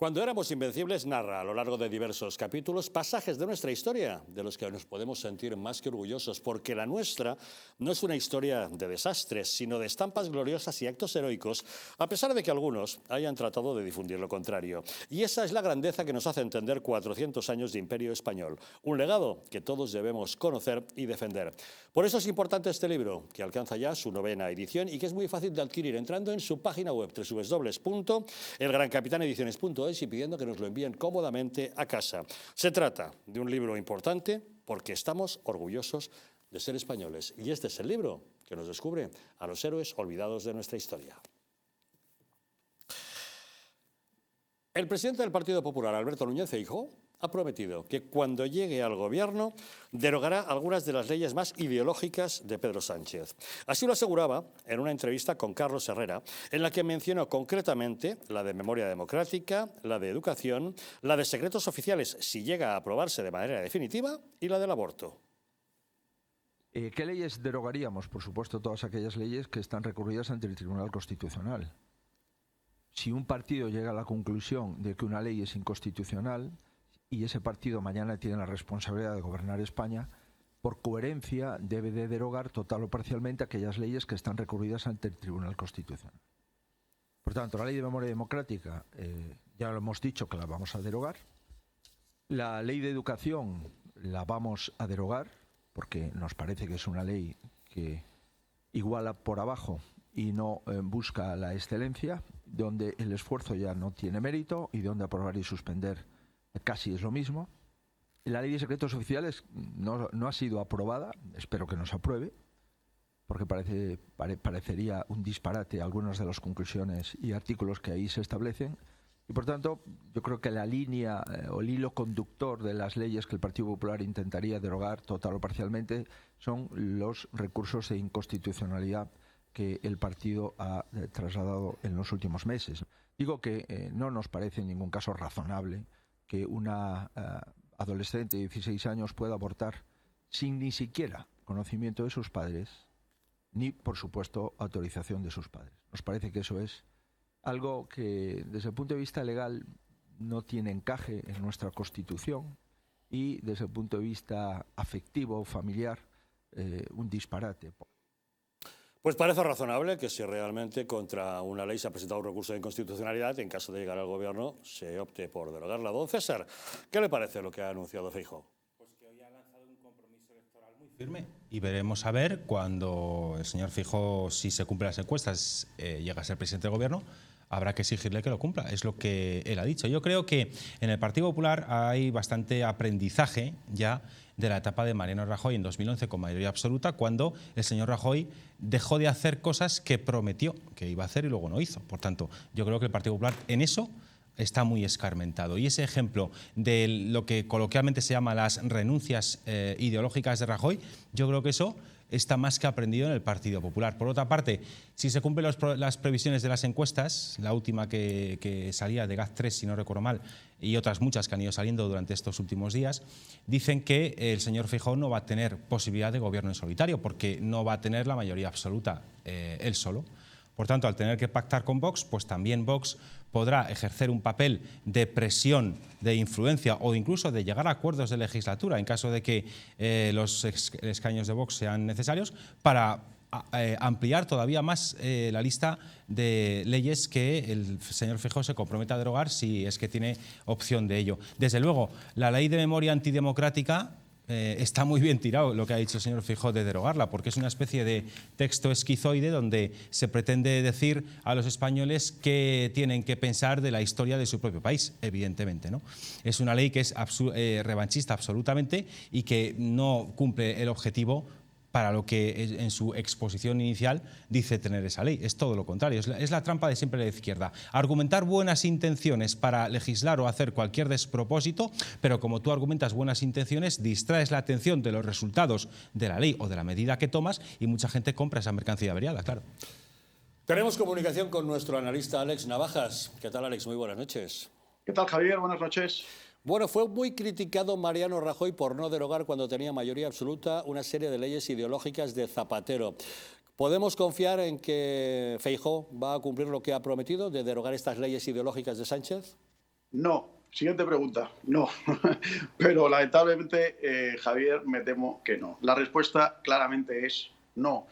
Cuando éramos invencibles narra a lo largo de diversos capítulos pasajes de nuestra historia de los que nos podemos sentir más que orgullosos, porque la nuestra no es una historia de desastres, sino de estampas gloriosas y actos heroicos, a pesar de que algunos hayan tratado de difundir lo contrario. Y esa es la grandeza que nos hace entender 400 años de imperio español, un legado que todos debemos conocer y defender. Por eso es importante este libro, que alcanza ya su 9ª edición y que es muy fácil de adquirir entrando en su página web www.elgrancapitanediciones.es y pidiendo que nos lo envíen cómodamente a casa. Se trata de un libro importante porque estamos orgullosos de ser españoles. Y este es el libro que nos descubre a los héroes olvidados de nuestra historia. El presidente del Partido Popular, Alberto Núñez Feijóo, ha prometido que cuando llegue al gobierno derogará algunas de las leyes más ideológicas de Pedro Sánchez. Así lo aseguraba en una entrevista con Carlos Herrera, en la que mencionó concretamente la de memoria democrática, la de educación, la de secretos oficiales si llega a aprobarse de manera definitiva y la del aborto. ¿Qué leyes derogaríamos? Por supuesto, todas aquellas leyes que están recurridas ante el Tribunal Constitucional. Si un partido llega a la conclusión de que una ley es inconstitucional y ese partido mañana tiene la responsabilidad de gobernar España, por coherencia debe de derogar total o parcialmente aquellas leyes que están recurridas ante el Tribunal Constitucional. Por tanto, la ley de memoria democrática, ya lo hemos dicho que la vamos a derogar. La ley de educación la vamos a derogar porque nos parece que es una ley que iguala por abajo y no busca la excelencia, donde el esfuerzo ya no tiene mérito y donde aprobar y suspender casi es lo mismo. La ley de secretos oficiales no ha sido aprobada, espero que no se apruebe, porque parecería un disparate algunas de las conclusiones y artículos que ahí se establecen. Y por tanto, yo creo que la línea o el hilo conductor de las leyes que el Partido Popular intentaría derogar total o parcialmente son los recursos de inconstitucionalidad que el partido ha trasladado en los últimos meses. Digo que no nos parece en ningún caso razonable que una adolescente de 16 años pueda abortar sin ni siquiera conocimiento de sus padres, ni, por supuesto, autorización de sus padres. Nos parece que eso es algo que, desde el punto de vista legal, no tiene encaje en nuestra Constitución y, desde el punto de vista afectivo o familiar, un disparate. Pues parece razonable que si realmente contra una ley se ha presentado un recurso de inconstitucionalidad, en caso de llegar al gobierno, se opte por derogarla. Don César, ¿qué le parece lo que ha anunciado Feijóo? Pues que hoy ha lanzado un compromiso electoral muy firme. Y veremos a ver cuando el señor Feijóo, si se cumplen las encuestas, llega a ser presidente del gobierno, habrá que exigirle que lo cumpla. Es lo que él ha dicho. Yo creo que en el Partido Popular hay bastante aprendizaje ya de la etapa de Mariano Rajoy en 2011 con mayoría absoluta, cuando el señor Rajoy dejó de hacer cosas que prometió que iba a hacer y luego no hizo. Por tanto, yo creo que el Partido Popular en eso está muy escarmentado. Y ese ejemplo de lo que coloquialmente se llama las renuncias ideológicas de Rajoy, yo creo que eso está más que aprendido en el Partido Popular. Por otra parte, si se cumplen las previsiones de las encuestas, la última que salía de GAZ3, si no recuerdo mal, y otras muchas que han ido saliendo durante estos últimos días, dicen que el señor Feijóo no va a tener posibilidad de gobierno en solitario, porque no va a tener la mayoría absoluta él solo. Por tanto, al tener que pactar con Vox, pues también Vox podrá ejercer un papel de presión, de influencia o incluso de llegar a acuerdos de legislatura en caso de que los escaños de Vox sean necesarios para ampliar todavía más la lista de leyes que el señor Feijóo se compromete a derogar si es que tiene opción de ello. Desde luego, la ley de memoria antidemocrática está muy bien tirado lo que ha dicho el señor Feijóo de derogarla, porque es una especie de texto esquizoide donde se pretende decir a los españoles qué tienen que pensar de la historia de su propio país, evidentemente, ¿no? Es una ley que es revanchista absolutamente y que no cumple el objetivo para lo que en su exposición inicial dice tener esa ley. Es todo lo contrario, es la trampa de siempre de la izquierda. Argumentar buenas intenciones para legislar o hacer cualquier despropósito, pero como tú argumentas buenas intenciones, distraes la atención de los resultados de la ley o de la medida que tomas y mucha gente compra esa mercancía averiada, claro. Tenemos comunicación con nuestro analista Alex Navajas. ¿Qué tal, Alex? Muy buenas noches. ¿Qué tal, Javier? Buenas noches. Bueno, fue muy criticado Mariano Rajoy por no derogar cuando tenía mayoría absoluta una serie de leyes ideológicas de Zapatero. ¿Podemos confiar en que Feijóo va a cumplir lo que ha prometido de derogar estas leyes ideológicas de Sánchez? No. Siguiente pregunta. No. Pero lamentablemente, Javier, me temo que no. La respuesta claramente es no.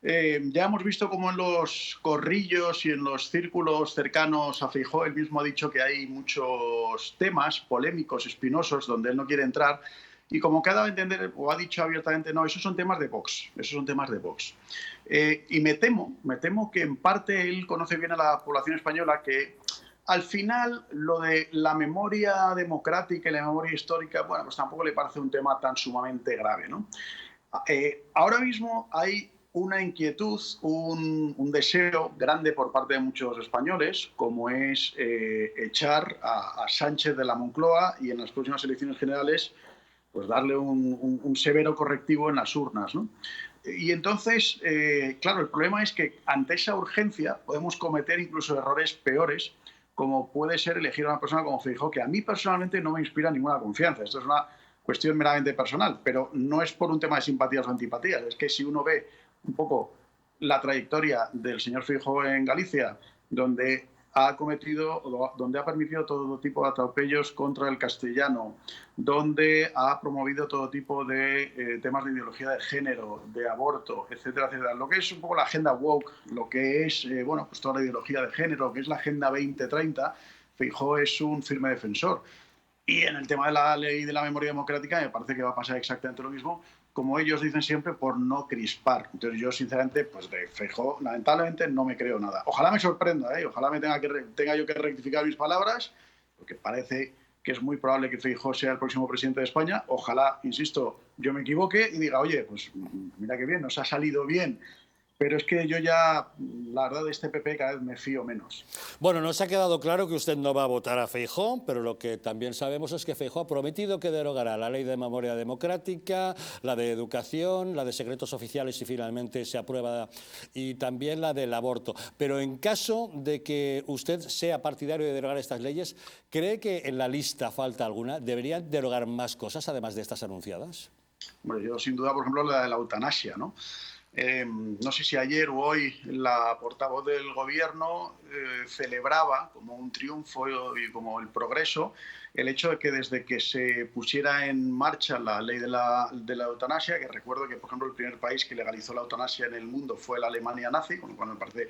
Ya hemos visto cómo en los corrillos y en los círculos cercanos a Feijóo él mismo ha dicho que hay muchos temas polémicos, espinosos, donde él no quiere entrar. Y como que ha dado a entender, o ha dicho abiertamente, no, esos son temas de Vox, esos son temas de Vox. Y me temo que en parte él conoce bien a la población española, que al final lo de la memoria democrática y la memoria histórica, bueno, pues tampoco le parece un tema tan sumamente grave, ¿no? Ahora mismo hay una inquietud, un deseo grande por parte de muchos españoles, como es echar a Sánchez de la Moncloa y en las próximas elecciones generales pues darle un severo correctivo en las urnas, ¿no? Y entonces, claro, el problema es que ante esa urgencia podemos cometer incluso errores peores, como puede ser elegir a una persona como Feijóo, que a mí personalmente no me inspira ninguna confianza. Esto es una cuestión meramente personal, pero no es por un tema de simpatías o antipatías. Es que si uno ve un poco la trayectoria del señor Feijóo en Galicia, donde ha permitido todo tipo de atropellos contra el castellano, donde ha promovido todo tipo de temas de ideología de género, de aborto, etcétera, etcétera. Lo que es un poco la agenda woke, lo que es bueno, pues toda la ideología de género, que es la agenda 2030, Feijóo es un firme defensor. Y en el tema de la ley de la memoria democrática me parece que va a pasar exactamente lo mismo, como ellos dicen siempre, por no crispar. Entonces yo, sinceramente, pues de Feijóo, lamentablemente, no me creo nada. Ojalá me sorprenda, ¿eh? Ojalá me tenga yo que rectificar mis palabras, porque parece que es muy probable que Feijóo sea el próximo presidente de España. Ojalá, insisto, yo me equivoque y diga, oye, pues mira qué bien, nos ha salido bien. Pero es que yo ya, la verdad, de este PP cada vez me fío menos. Bueno, nos ha quedado claro que usted no va a votar a Feijóo, pero lo que también sabemos es que Feijóo ha prometido que derogará la ley de memoria democrática, la de educación, la de secretos oficiales si finalmente se aprueba y también la del aborto. Pero en caso de que usted sea partidario de derogar estas leyes, ¿cree que en la lista falta alguna? ¿Deberían derogar más cosas además de estas anunciadas? Bueno, yo sin duda, por ejemplo, la de la eutanasia, ¿no? No sé si ayer o hoy la portavoz del gobierno celebraba como un triunfo y como el progreso el hecho de que desde que se pusiera en marcha la ley de la eutanasia, que recuerdo que, por ejemplo, el primer país que legalizó la eutanasia en el mundo fue la Alemania nazi, con lo cual me parece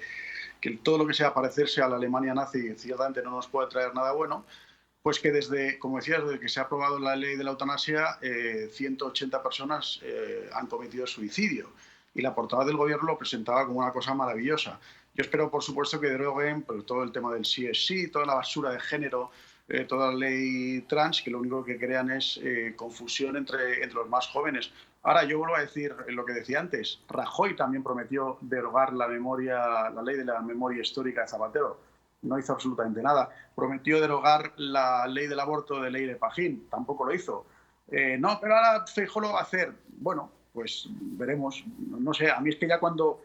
que todo lo que sea parecerse a la Alemania nazi ciertamente no nos puede traer nada bueno. Pues que desde, como decías, desde que se ha aprobado la ley de la eutanasia, 180 personas han cometido suicidio. Y la portavoz del gobierno lo presentaba como una cosa maravillosa. Yo espero, por supuesto, que deroguen pues, todo el tema del sí es sí, toda la basura de género, toda la ley trans, que lo único que crean es confusión entre los más jóvenes. Ahora, yo vuelvo a decir lo que decía antes. Rajoy también prometió derogar la ley de la memoria histórica de Zapatero. No hizo absolutamente nada. Prometió derogar la ley del aborto de Leire Pajín. Tampoco lo hizo. No, pero ahora Feijóo lo va a hacer. Bueno, pues veremos. No sé, a mí es que ya cuando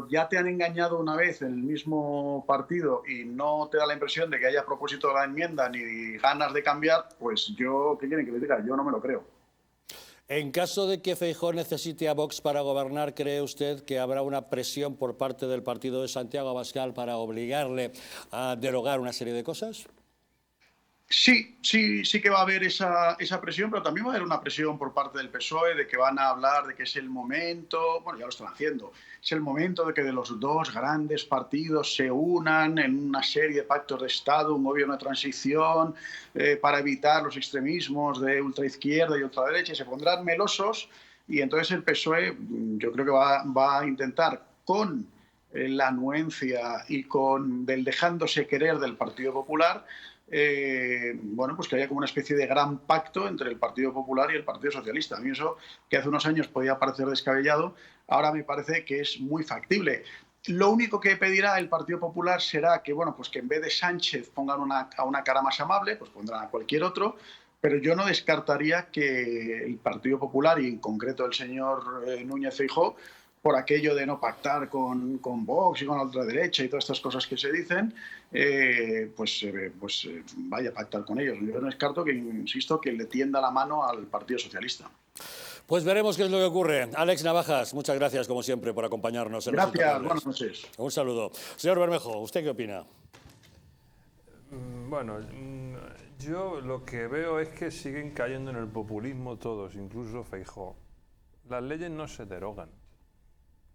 ya te han engañado una vez en el mismo partido y no te da la impresión de que haya propósito de la enmienda ni ganas de cambiar, pues yo, ¿qué quieren que les diga? Yo no me lo creo. En caso de que Feijóo necesite a Vox para gobernar, ¿cree usted que habrá una presión por parte del partido de Santiago Abascal para obligarle a derogar una serie de cosas? Sí que va a haber esa presión, pero también va a haber una presión por parte del PSOE de que van a hablar de que es el momento, bueno, ya lo están haciendo, es el momento de que de los dos grandes partidos se unan en una serie de pactos de Estado, un gobierno de transición, para evitar los extremismos de ultraizquierda y ultraderecha, y se pondrán melosos, y entonces el PSOE yo creo que va a intentar con la anuencia y con del dejándose querer del Partido Popular, bueno, pues que haya como una especie de gran pacto entre el Partido Popular y el Partido Socialista. A mí eso, que hace unos años podía parecer descabellado, ahora me parece que es muy factible. Lo único que pedirá el Partido Popular será que, bueno, pues que en vez de Sánchez pongan a una cara más amable, pues pondrán a cualquier otro, pero yo no descartaría que el Partido Popular, y en concreto el señor Núñez Feijóo, por aquello de no pactar con Vox y con la ultraderecha y todas estas cosas que se dicen, vaya a pactar con ellos. Yo no descarto que, insisto, que le tienda la mano al Partido Socialista. Pues veremos qué es lo que ocurre. Alex Navajas, muchas gracias, como siempre, por acompañarnos. Gracias, buenas noches. Un saludo. Señor Bermejo, ¿usted qué opina? Bueno, yo lo que veo es que siguen cayendo en el populismo todos, incluso Feijóo. Las leyes no se derogan,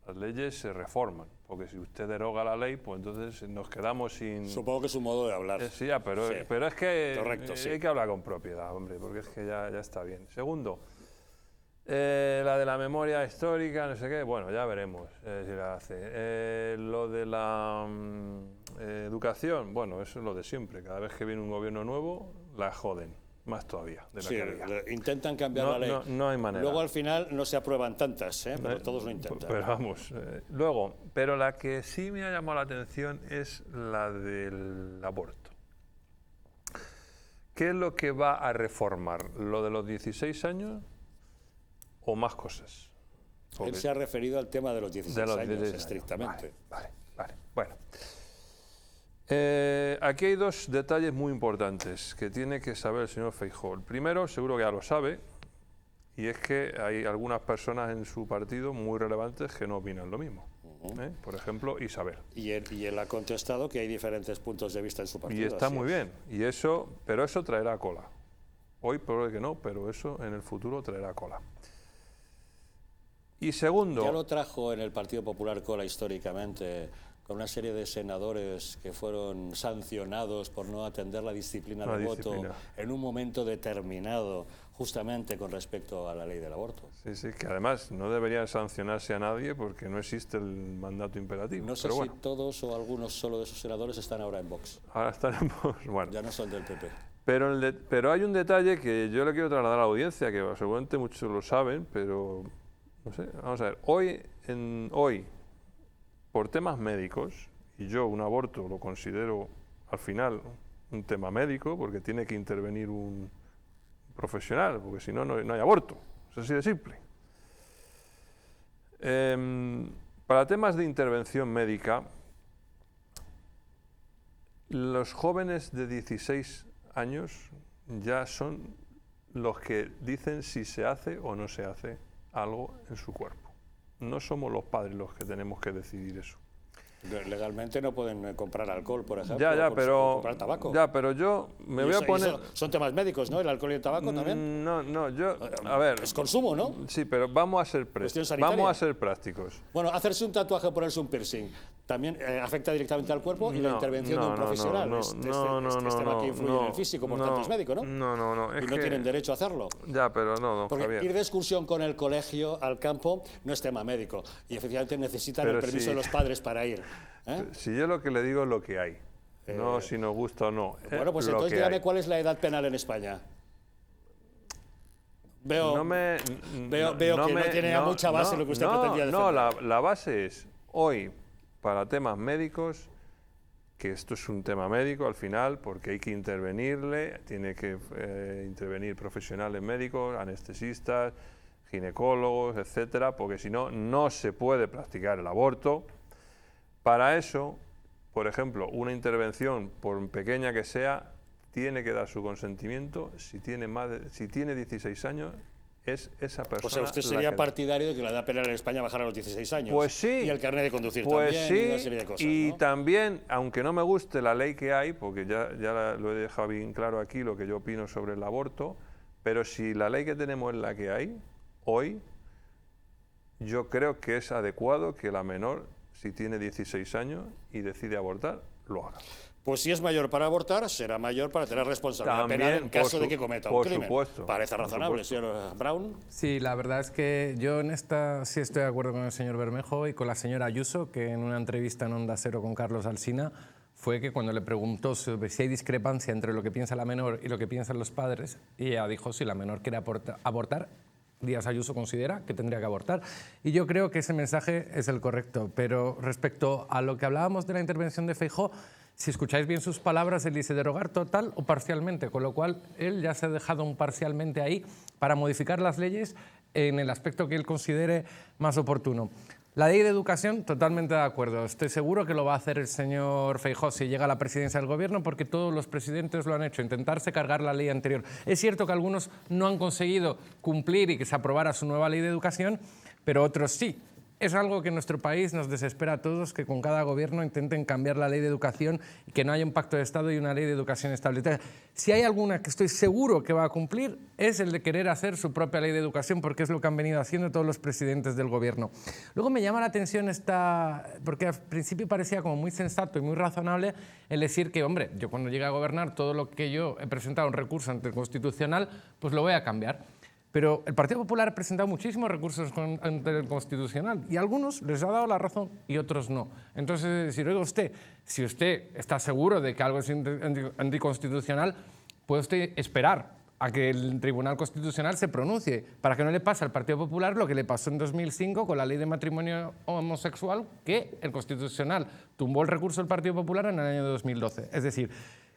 las leyes se reforman, porque si usted deroga la ley, pues entonces nos quedamos sin... Supongo que es un modo de hablar. Sí, pero es que Correcto, sí. hay que hablar con propiedad, hombre, porque es que ya está bien. Segundo, la de la memoria histórica, no sé qué, bueno, ya veremos si la hace. Lo de la educación, bueno, eso es lo de siempre. Cada vez que viene un gobierno nuevo, la joden, más todavía de la Sí, que había. intentan cambiar la ley. No hay manera. Luego al final no se aprueban tantas, pero todos lo intentan. Pero vamos, luego, pero la que sí me ha llamado la atención es la del aborto. ¿Qué es lo que va a reformar? ¿Lo de los 16 años o más cosas? Él se ha referido al tema de los 16 años, estrictamente. Vale. Bueno. Aquí hay dos detalles muy importantes que tiene que saber el señor Feijóo. El primero, seguro que ya lo sabe, y es que hay algunas personas en su partido muy relevantes que no opinan lo mismo. Por ejemplo, Isabel. Y él ha contestado que hay diferentes puntos de vista en su partido. Y está muy bien, pero eso traerá cola. Hoy probable que no, pero eso en el futuro traerá cola. Y segundo... Ya lo trajo en el Partido Popular cola históricamente, con una serie de senadores que fueron sancionados por no atender la disciplina de voto en un momento determinado, justamente con respecto a la ley del aborto. Sí, que además no debería sancionarse a nadie porque no existe el mandato imperativo. No sé si todos o algunos solo de esos senadores están ahora en Vox. Ahora están en Vox, bueno. Ya no son del PP. Pero hay un detalle que yo le quiero trasladar a la audiencia, que seguramente muchos lo saben, pero no sé, vamos a ver. Hoy, por temas médicos, y yo un aborto lo considero al final un tema médico, porque tiene que intervenir un profesional, porque si no, no hay aborto. Es así de simple. Para temas de intervención médica, los jóvenes de 16 años ya son los que dicen si se hace o no se hace algo en su cuerpo. No somos los padres los que tenemos que decidir eso. Legalmente no pueden comprar alcohol, por ejemplo, pero comprar tabaco. Ya, pero yo me voy a poner... Son temas médicos, ¿no? ¿El alcohol y el tabaco también? No, yo... A ver... Es consumo, ¿no? Sí, pero vamos a ser prácticos. Bueno, hacerse un tatuaje o ponerse un piercing también afecta directamente al cuerpo y la intervención de un profesional. Este tema que influye en el físico, por tanto es médico, ¿no? No. Y no tienen derecho a hacerlo. Ya, pero no, don Porque Javier. ir de excursión con el colegio al campo no es tema médico y efectivamente necesitan el permiso de los padres para ir. Si yo lo que le digo es lo que hay, no si nos gusta o no. Bueno, pues entonces dígame cuál es la edad penal en España. Veo que no tiene mucha base lo que usted pretendía decir. No, la base es, hoy, para temas médicos, que esto es un tema médico al final, porque hay que intervenirle, tiene que intervenir profesionales médicos, anestesistas, ginecólogos, etcétera, porque si no, no se puede practicar el aborto. Para eso, por ejemplo, una intervención, por pequeña que sea, tiene que dar su consentimiento. Si tiene 16 años, es esa persona. O sea, usted sería partidario de que la edad penal en España bajara a los 16 años. Pues sí. Y el carnet de conducir pues también, sí, y una serie de cosas. Y ¿no? también, aunque no me guste la ley que hay, porque ya lo he dejado bien claro aquí, lo que yo opino sobre el aborto, pero si la ley que tenemos es la que hay, hoy, yo creo que es adecuado que la menor, si tiene 16 años y decide abortar, lo haga. Pues si es mayor para abortar, será mayor para tener responsabilidad penal en caso de que cometa un crimen. Supuesto, Parece razonable, señor Brown. Sí, la verdad es que yo en esta sí estoy de acuerdo con el señor Bermejo y con la señora Ayuso, que en una entrevista en Onda Cero con Carlos Alsina fue que cuando le preguntó sobre si hay discrepancia entre lo que piensa la menor y lo que piensan los padres, y ella dijo si la menor quiere abortar, Díaz Ayuso considera que tendría que abortar. Y yo creo que ese mensaje es el correcto. Pero respecto a lo que hablábamos de la intervención de Feijóo, si escucháis bien sus palabras, él dice derogar total o parcialmente, con lo cual él ya se ha dejado un parcialmente ahí para modificar las leyes en el aspecto que él considere más oportuno. La ley de educación, totalmente de acuerdo. Estoy seguro que lo va a hacer el señor Feijóo si llega a la presidencia del gobierno, porque todos los presidentes lo han hecho, intentarse cargar la ley anterior. Es cierto que algunos no han conseguido cumplir y que se aprobara su nueva ley de educación, pero otros sí. es algo que en nuestro país nos desespera a todos, que con cada gobierno intenten cambiar la ley de educación y que no haya un pacto de Estado y una ley de educación estable. Si hay alguna que estoy seguro que va a cumplir, es el de querer hacer su propia ley de educación, porque es lo que han venido haciendo todos los presidentes del gobierno. Luego me llama la atención porque al principio parecía como muy sensato y muy razonable el decir que, hombre, yo cuando llegue a gobernar todo lo que yo he presentado un recurso ante el Constitucional, pues lo voy a cambiar. Pero el Partido Popular ha presentado muchísimos recursos ante el Constitucional y a algunos les ha dado la razón y otros no. Entonces, es decir, oiga usted, si usted está seguro de que algo es anticonstitucional, puede usted esperar a que el Tribunal Constitucional se pronuncie, para que no le pase al Partido Popular lo que le pasó en 2005 con la ley de matrimonio homosexual, que el Constitucional tumbó el recurso del Partido Popular en el año 2012. Es decir,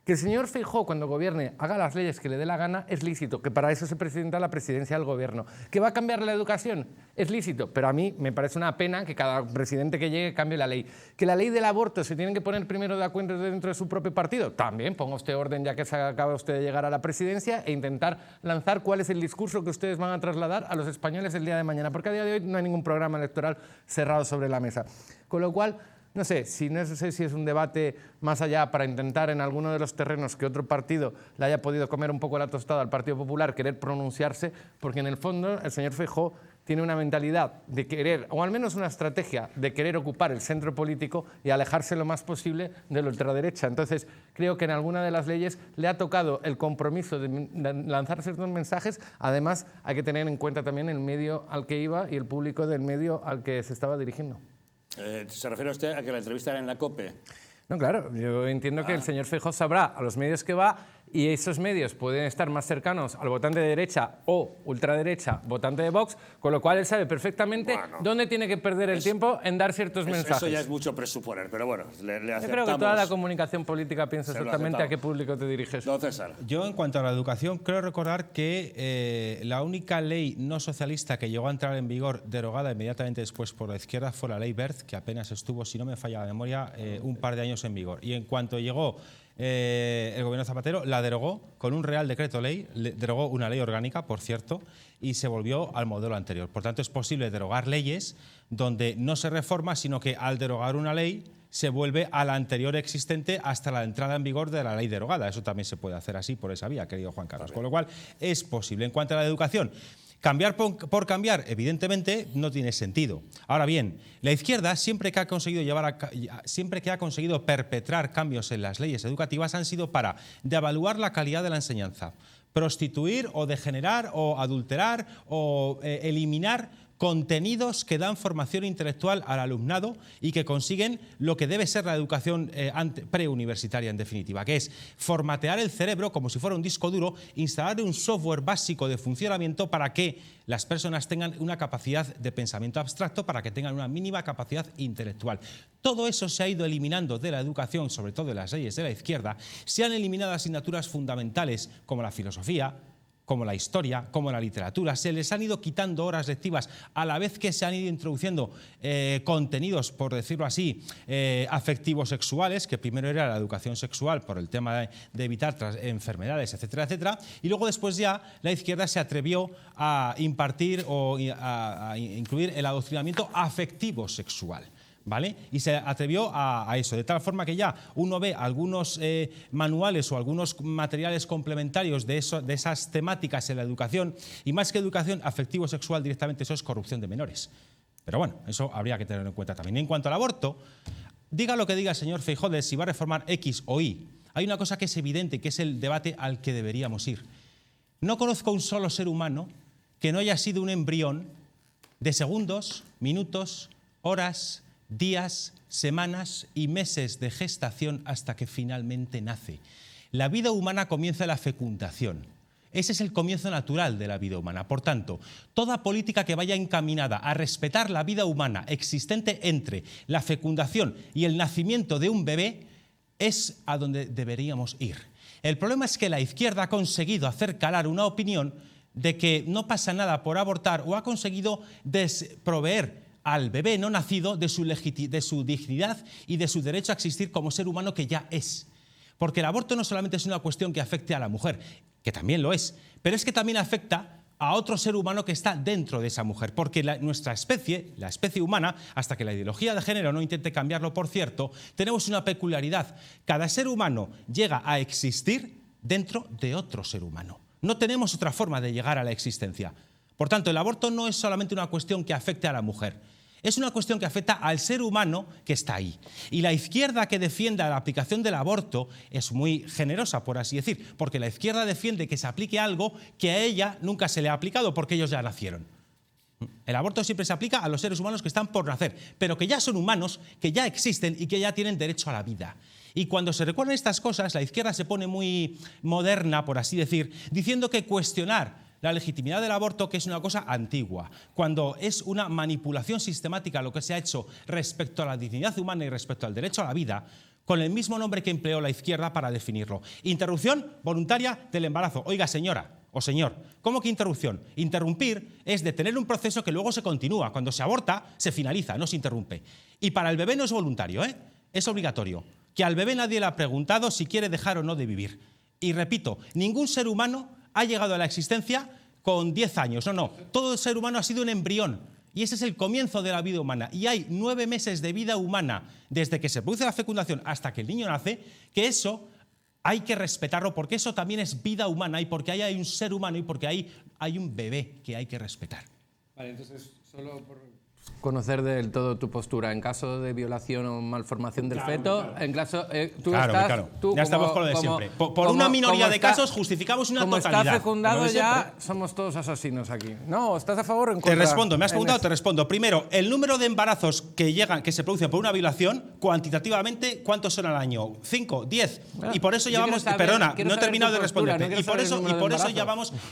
que el señor Feijóo, cuando gobierne, haga las leyes que le dé la gana, es lícito, que para eso se presenta la presidencia del gobierno. ¿Que va a cambiar la educación? Es lícito, pero a mí me parece una pena que cada presidente que llegue cambie la ley. ¿Que la ley del aborto se tienen que poner primero de acuerdo dentro de su propio partido? También ponga usted orden ya que se acaba usted de llegar a la presidencia e intentar lanzar cuál es el discurso que ustedes van a trasladar a los españoles el día de mañana, porque a día de hoy no hay ningún programa electoral cerrado sobre la mesa. Con lo cual, no sé si es un debate más allá para intentar en alguno de los terrenos que otro partido le haya podido comer un poco la tostada al Partido Popular, querer pronunciarse, porque en el fondo el señor Feijóo tiene una mentalidad de querer, o al menos una estrategia de querer ocupar el centro político y alejarse lo más posible de la ultraderecha. Entonces, creo que en alguna de las leyes le ha tocado el compromiso de lanzar ciertos mensajes. Además, hay que tener en cuenta también el medio al que iba y el público del medio al que se estaba dirigiendo. ¿Se refiere usted a que la entrevista era en la COPE? No, claro, yo entiendo que el señor Feijóo sabrá a los medios que va y esos medios pueden estar más cercanos al votante de derecha o ultraderecha, votante de Vox, con lo cual él sabe perfectamente dónde tiene que perder el tiempo en dar ciertos mensajes. Eso ya es mucho presuponer, pero bueno, le aceptamos. Yo creo que toda la comunicación política piensa exactamente a qué público te diriges. Don César. Yo, en cuanto a la educación, creo recordar que la única ley no socialista que llegó a entrar en vigor, derogada inmediatamente después por la izquierda, fue la ley Wert, que apenas estuvo, si no me falla la memoria, un par de años en vigor. Y en cuanto llegó el gobierno Zapatero, la derogó con un Real Decreto Ley, derogó una ley orgánica, por cierto, y se volvió al modelo anterior. Por tanto, es posible derogar leyes donde no se reforma, sino que al derogar una ley se vuelve a la anterior existente hasta la entrada en vigor de la ley derogada. Eso también se puede hacer así por esa vía, querido Juan Carlos. Con lo cual, es posible. En cuanto a la educación, cambiar por cambiar, evidentemente, no tiene sentido. Ahora bien, la izquierda, siempre que ha conseguido perpetrar cambios en las leyes educativas, han sido para devaluar la calidad de la enseñanza, prostituir o degenerar o adulterar o eliminar contenidos que dan formación intelectual al alumnado y que consiguen lo que debe ser la educación preuniversitaria, en definitiva, que es formatear el cerebro como si fuera un disco duro, instalar un software básico de funcionamiento para que las personas tengan una capacidad de pensamiento abstracto, para que tengan una mínima capacidad intelectual. Todo eso se ha ido eliminando de la educación, sobre todo de las leyes de la izquierda. Se han eliminado asignaturas fundamentales como la filosofía, como la historia, como la literatura. Se les han ido quitando horas lectivas a la vez que se han ido introduciendo contenidos, por decirlo así, afectivos sexuales, que primero era la educación sexual por el tema de evitar enfermedades, etcétera, etcétera, y luego después ya la izquierda se atrevió a impartir o a incluir el adoctrinamiento afectivo sexual. ¿Vale? Y se atrevió a eso, de tal forma que ya uno ve algunos manuales o algunos materiales complementarios de esas temáticas en la educación, y más que educación afectivo-sexual directamente, eso es corrupción de menores. Pero bueno, eso habría que tenerlo en cuenta también. En cuanto al aborto, diga lo que diga el señor Feijóo de si va a reformar X o Y, hay una cosa que es evidente, que es el debate al que deberíamos ir. No conozco un solo ser humano que no haya sido un embrión de segundos, minutos, horas, días, semanas y meses de gestación hasta que finalmente nace. La vida humana comienza en la fecundación. Ese es el comienzo natural de la vida humana. Por tanto, toda política que vaya encaminada a respetar la vida humana existente entre la fecundación y el nacimiento de un bebé es a donde deberíamos ir. El problema es que la izquierda ha conseguido hacer calar una opinión de que no pasa nada por abortar, o ha conseguido desproveer al bebé no nacido de su dignidad y de su derecho a existir como ser humano que ya es. Porque el aborto no solamente es una cuestión que afecte a la mujer, que también lo es, pero es que también afecta a otro ser humano que está dentro de esa mujer. Porque nuestra especie, la especie humana, hasta que la ideología de género no intente cambiarlo, por cierto, tenemos una peculiaridad. Cada ser humano llega a existir dentro de otro ser humano. No tenemos otra forma de llegar a la existencia. Por tanto, el aborto no es solamente una cuestión que afecte a la mujer. Es una cuestión que afecta al ser humano que está ahí. Y la izquierda que defiende la aplicación del aborto es muy generosa, por así decir, porque la izquierda defiende que se aplique algo que a ella nunca se le ha aplicado, porque ellos ya nacieron. El aborto siempre se aplica a los seres humanos que están por nacer, pero que ya son humanos, que ya existen y que ya tienen derecho a la vida. Y cuando se recuerdan estas cosas, la izquierda se pone muy moderna, por así decir, diciendo que cuestionar la legitimidad del aborto, que es una cosa antigua, cuando es una manipulación sistemática lo que se ha hecho respecto a la dignidad humana y respecto al derecho a la vida, con el mismo nombre que empleó la izquierda para definirlo. Interrupción voluntaria del embarazo. Oiga, señora o señor, ¿cómo que interrupción? Interrumpir es detener un proceso que luego se continúa. Cuando se aborta, se finaliza, no se interrumpe. Y para el bebé no es voluntario, es obligatorio. Que al bebé nadie le ha preguntado si quiere dejar o no de vivir. Y repito, ningún ser humano ha llegado a la existencia con 10 años. No. Todo ser humano ha sido un embrión. Y ese es el comienzo de la vida humana. Y hay 9 meses de vida humana desde que se produce la fecundación hasta que el niño nace, que eso hay que respetarlo, porque eso también es vida humana, y porque ahí hay un ser humano y porque ahí hay un bebé que hay que respetar. Vale, entonces, solo por conocer del todo tu postura, en caso de violación o malformación del feto, en caso tú ya estamos con lo de siempre. Por una minoría de casos justificamos una totalidad. Como está fecundado ya somos todos asesinos aquí. No, ¿estás a favor o en contra? Te respondo, me has preguntado, te respondo. Primero, el número de embarazos que se producen por una violación, cuantitativamente, ¿cuántos son al año? 5, 10. Y por eso ya vamos, perdona, no he terminado de responderte.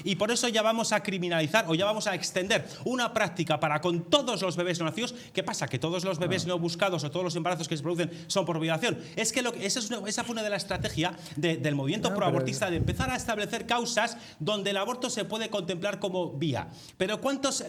Y por eso ya vamos a criminalizar o ya vamos a extender una práctica para con todos los bebés no nacidos. ¿Qué pasa? ¿Que todos los bebés no buscados o todos los embarazos que se producen son por violación? Es que esa fue una de las estrategias del movimiento proabortista, de empezar a establecer causas donde el aborto se puede contemplar como vía. Pero ¿cuántos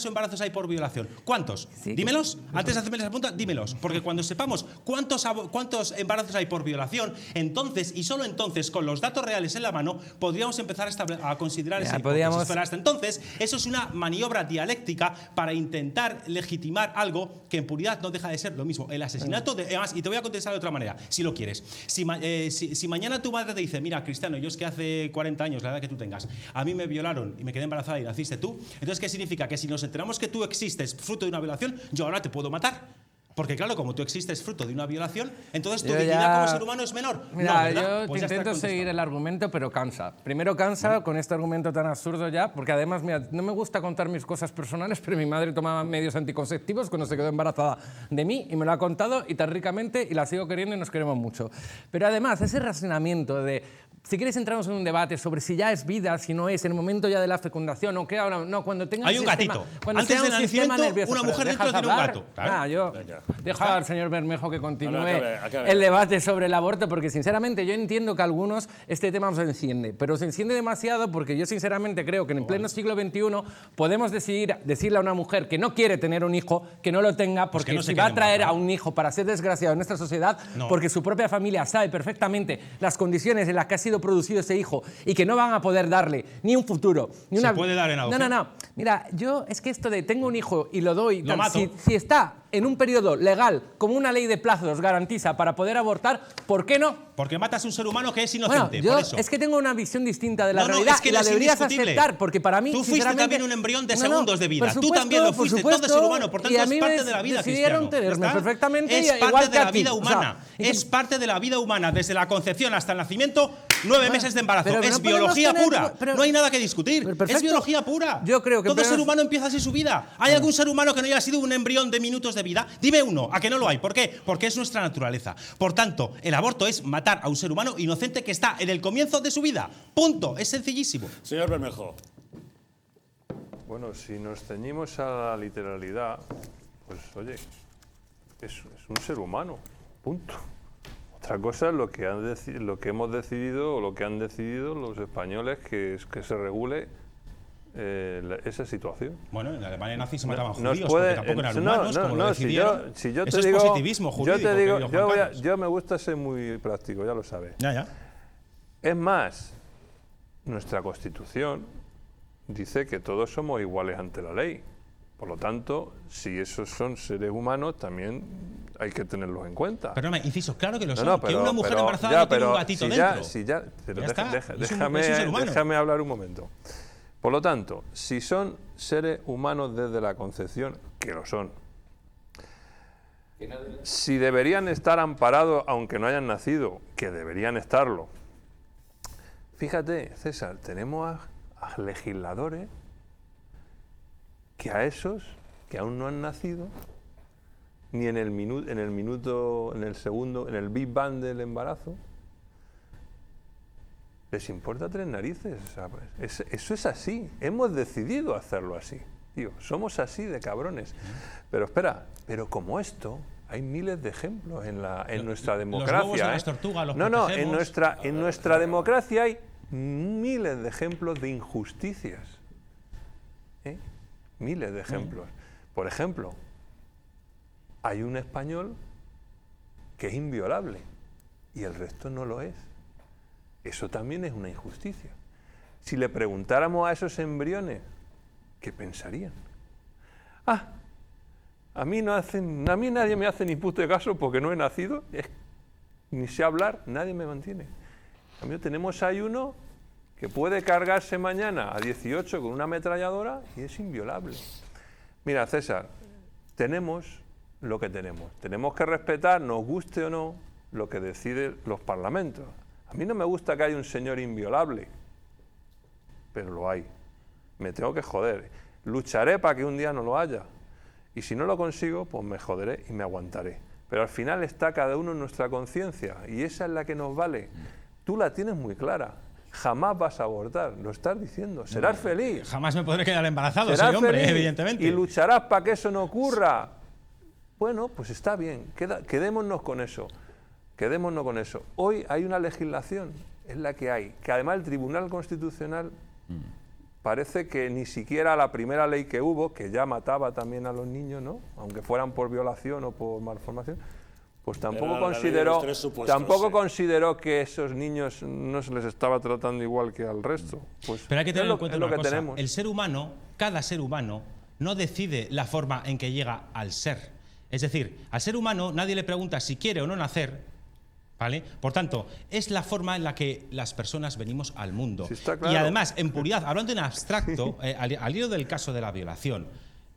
embarazos hay por violación? ¿Cuántos? Sí, dímelos. Antes de hacerme esa pregunta, dímelos. Porque cuando sepamos cuántos embarazos hay por violación, entonces, y solo entonces, con los datos reales en la mano, podríamos empezar a considerar esa hipótesis. Pero hasta entonces, eso es una maniobra dialéctica para intentar legitimar algo que en puridad no deja de ser lo mismo. El asesinato de... Además, y te voy a contestar de otra manera, si lo quieres. Si mañana tu madre te dice, mira, Cristiano, yo es que hace 40 años, la edad que tú tengas, a mí me violaron y me quedé embarazada y naciste tú, entonces, ¿qué significa? Que si nos enteramos que tú existes fruto de una violación, yo ahora te puedo matar. Porque claro, como tú existes fruto de una violación, entonces tu dignidad como ser humano es menor. Mira, yo pues intento seguir el argumento, pero cansa. Primero cansa con este argumento tan absurdo ya, porque además, mira, no me gusta contar mis cosas personales, pero mi madre tomaba medios anticonceptivos cuando se quedó embarazada de mí y me lo ha contado y tan ricamente y la sigo queriendo y nos queremos mucho. Pero además, ese razonamiento de... Si quieres entramos en un debate sobre si ya es vida, si no es, en el momento ya de la fecundación, o qué ahora, no, cuando tenga hay un gatito. Antes del nacimiento, una mujer dentro tiene un gato. Claro. Deja al señor Bermejo que continúe el debate sobre el aborto, porque sinceramente yo entiendo que a algunos este tema se enciende, pero se enciende demasiado porque yo sinceramente creo que en pleno siglo XXI podemos decirle a una mujer que no quiere tener un hijo, que no lo tenga, porque pues si va a traer a un hijo para ser desgraciado en nuestra sociedad, porque su propia familia sabe perfectamente las condiciones en las que ha sido producido ese hijo y que no van a poder darle ni un futuro, ni una... ¿Se puede dar en adopción? No. Mira, yo es que esto de tengo un hijo y lo doy... Si está en un periodo legal, como una ley de plazos garantiza para poder abortar, ¿por qué no? Porque matas a un ser humano que es inocente, bueno, por eso. Es que tengo una visión distinta de la realidad es que y la deberías aceptar, porque para mí, tú fuiste también un embrión de segundos de vida. Tú también lo fuiste, todo ser humano, por tanto es parte de la vida, decidieron tenerme perfectamente es parte de la vida humana. Es parte de la vida humana, desde la concepción hasta el nacimiento, 9 meses de embarazo. Es biología pura. No hay nada que discutir. Es biología pura. Yo creo que todo ser humano empieza así su vida. ¿Hay algún ser humano que no haya sido un embrión de minutos de vida? Dime uno, ¿a que no lo hay? ¿Por qué? Porque es nuestra naturaleza. Por tanto, el aborto es matar a un ser humano inocente que está en el comienzo de su vida. Punto. Es sencillísimo. Señor Bermejo. Bueno, si nos ceñimos a la literalidad, pues oye, es un ser humano. Punto. Otra cosa es lo que hemos decidido o lo que han decidido los españoles que se regule esa situación. Bueno, en Alemania nazi se mataban judíos porque tampoco eran humanos, como lo decidieron. Si yo eso te digo, es positivismo jurídico. Yo me gusta ser muy práctico, ya lo sabes. Ya. Es más, nuestra Constitución dice que todos somos iguales ante la ley. Por lo tanto, si esos son seres humanos, también hay que tenerlos en cuenta. Pero no, inciso, claro que lo son. No, Que una mujer embarazada no tiene un gatito dentro. Pero Ya está, déjame hablar un momento. Por lo tanto, si son seres humanos desde la concepción, que lo son, si deberían estar amparados aunque no hayan nacido, que deberían estarlo. Fíjate, César, tenemos a legisladores que a esos que aún no han nacido, ni en el minuto, en el segundo, en el Big Bang del embarazo, les importa 3 narices. ¿Sabes? Eso es así. Hemos decidido hacerlo así. Tío, somos así de cabrones. Pero espera, pero como esto, hay miles de ejemplos en nuestra democracia. Los huevos de las tortugas, los no, protegemos. en nuestra democracia hay miles de ejemplos de injusticias. Miles de ejemplos. Por ejemplo, hay un español que es inviolable y el resto no lo es. Eso también es una injusticia. Si le preguntáramos a esos embriones, ¿qué pensarían? A mí nadie me hace ni puto caso porque no he nacido, ni sé hablar, nadie me mantiene. En cambio, tenemos ahí uno que puede cargarse mañana a 18 con una ametralladora y es inviolable. Mira, César, tenemos lo que tenemos. Tenemos que respetar, nos guste o no, lo que deciden los parlamentos. A mí no me gusta que haya un señor inviolable, pero lo hay. Me tengo que joder. Lucharé para que un día no lo haya. Y si no lo consigo, pues me joderé y me aguantaré. Pero al final está cada uno en nuestra conciencia y esa es la que nos vale. Tú la tienes muy clara. Jamás vas a abortar, lo estás diciendo. Serás feliz. Jamás me podré quedar embarazado, Serás soy hombre, feliz evidentemente. Y lucharás para que eso no ocurra. Bueno, pues está bien, quedémonos con eso. Quedémonos con eso. Hoy hay una legislación, es la que hay, que además el Tribunal Constitucional parece que ni siquiera la primera ley que hubo, que ya mataba también a los niños, ¿no? Aunque fueran por violación o por malformación, pues tampoco consideró que esos niños no se les estaba tratando igual que al resto. Pues pero hay que tener en cuenta una cosa. Tenemos. El ser humano, cada ser humano, no decide la forma en que llega al ser. Es decir, al ser humano nadie le pregunta si quiere o no nacer, ¿vale? Por tanto, es la forma en la que las personas venimos al mundo. Sí, está claro. Y además, en puridad, hablando en abstracto, al hilo del caso de la violación,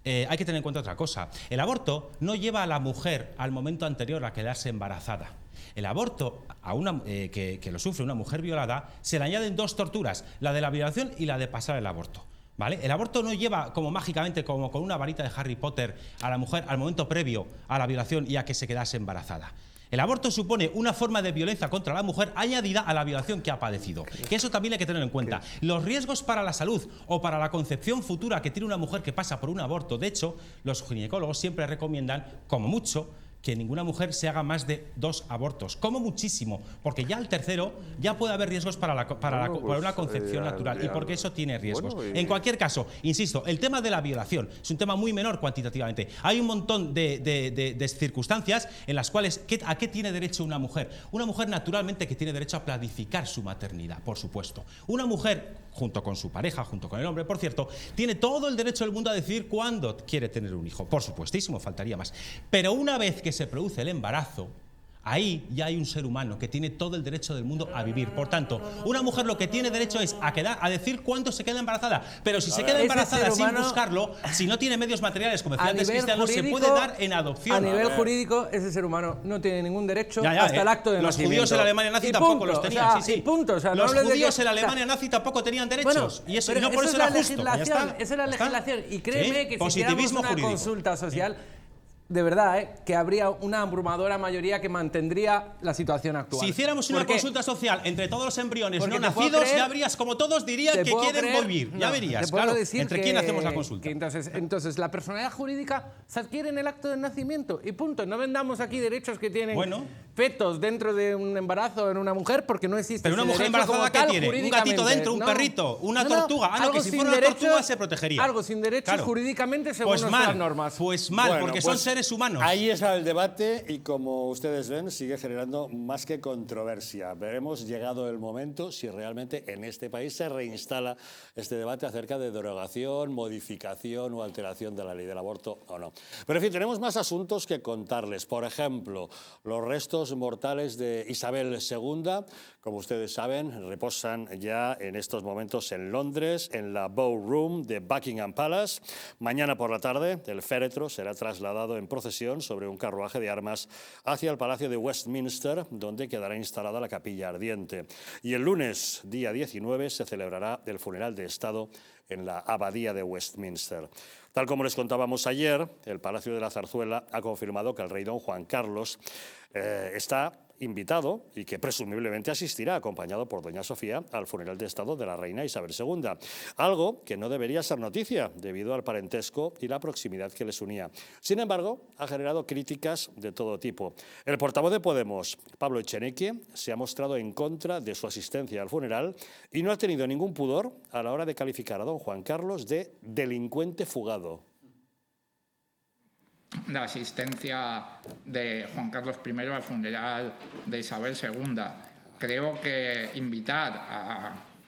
hay que tener en cuenta otra cosa. El aborto no lleva a la mujer al momento anterior a quedarse embarazada. El aborto, que lo sufre una mujer violada, se le añaden 2 torturas, la de la violación y la de pasar el aborto. ¿Vale? El aborto no lleva como mágicamente, como con una varita de Harry Potter, a la mujer al momento previo a la violación y a que se quedase embarazada. El aborto supone una forma de violencia contra la mujer añadida a la violación que ha padecido. Que eso también hay que tener en cuenta. Los riesgos para la salud o para la concepción futura que tiene una mujer que pasa por un aborto, de hecho, los ginecólogos siempre recomiendan, como mucho, que ninguna mujer se haga más de 2 abortos, como muchísimo, porque ya al tercero ya puede haber riesgos para una concepción natural y porque eso tiene riesgos. En cualquier caso, insisto, el tema de la violación es un tema muy menor cuantitativamente. Hay un montón de circunstancias en las cuales ¿a qué tiene derecho una mujer? Una mujer naturalmente que tiene derecho a planificar su maternidad, por supuesto. Una mujer, junto con su pareja, junto con el hombre, por cierto, tiene todo el derecho del mundo a decidir cuándo quiere tener un hijo. Por supuestísimo, faltaría más. Pero una vez que se produce el embarazo, ahí ya hay un ser humano que tiene todo el derecho del mundo a vivir. Por tanto, una mujer lo que tiene derecho es a decir cuándo se queda embarazada. Pero si se queda embarazada sin buscarlo, si no tiene medios materiales, como decía antes Cristiano, se puede dar en adopción. A nivel jurídico, ese ser humano no tiene ningún derecho hasta el acto de los nacimiento. Los judíos en la Alemania nazi tampoco los tenían. Los judíos en la Alemania nazi tampoco tenían derechos. Y eso, no por eso era justo. Esa es la legislación. Y créeme que si hiciéramos una consulta social, de verdad, que habría una abrumadora mayoría que mantendría la situación actual. Si hiciéramos una consulta social entre todos los embriones no nacidos, ya verías como todos dirían que quieren vivir. Ya verías, claro, entre quién hacemos la consulta. Entonces, la personalidad jurídica se adquiere en el acto de nacimiento y punto. No vendamos aquí derechos que tienen... Bueno, fetos dentro de un embarazo en una mujer porque no existe. Pero una ese mujer derecho como embarazada, ¿qué tal, tiene? ¿Un gatito jurídicamente. dentro, un No. perrito, una No, no, tortuga? Ah, no, algo que si sin fuera una derechos- tortuga se protegería. Algo sin derechos Claro. jurídicamente según Pues nuestras mal, normas. pues mal, Bueno, porque pues son seres humanos. Ahí está el debate y como ustedes ven sigue generando más que controversia. Veremos llegado el momento si realmente en este país se reinstala este debate acerca de derogación, modificación o alteración de la ley del aborto o no. Pero en fin, tenemos más asuntos que contarles. Por ejemplo, los restos mortales de Isabel II, como ustedes saben, reposan ya en estos momentos en Londres, en la Bow Room de Buckingham Palace. Mañana por la tarde, el féretro será trasladado en procesión sobre un carruaje de armas hacia el Palacio de Westminster, donde quedará instalada la capilla ardiente. Y el lunes, día 19, se celebrará el funeral de Estado en la Abadía de Westminster. Tal como les contábamos ayer, el Palacio de la Zarzuela ha confirmado que el rey don Juan Carlos está invitado y que presumiblemente asistirá acompañado por doña Sofía al funeral de Estado de la reina Isabel II. Algo que no debería ser noticia debido al parentesco y la proximidad que les unía. Sin embargo, ha generado críticas de todo tipo. El portavoz de Podemos, Pablo Echenique, se ha mostrado en contra de su asistencia al funeral y no ha tenido ningún pudor a la hora de calificar a don Juan Carlos de delincuente fugado. La asistencia de Juan Carlos I al funeral de Isabel II. Creo que invitar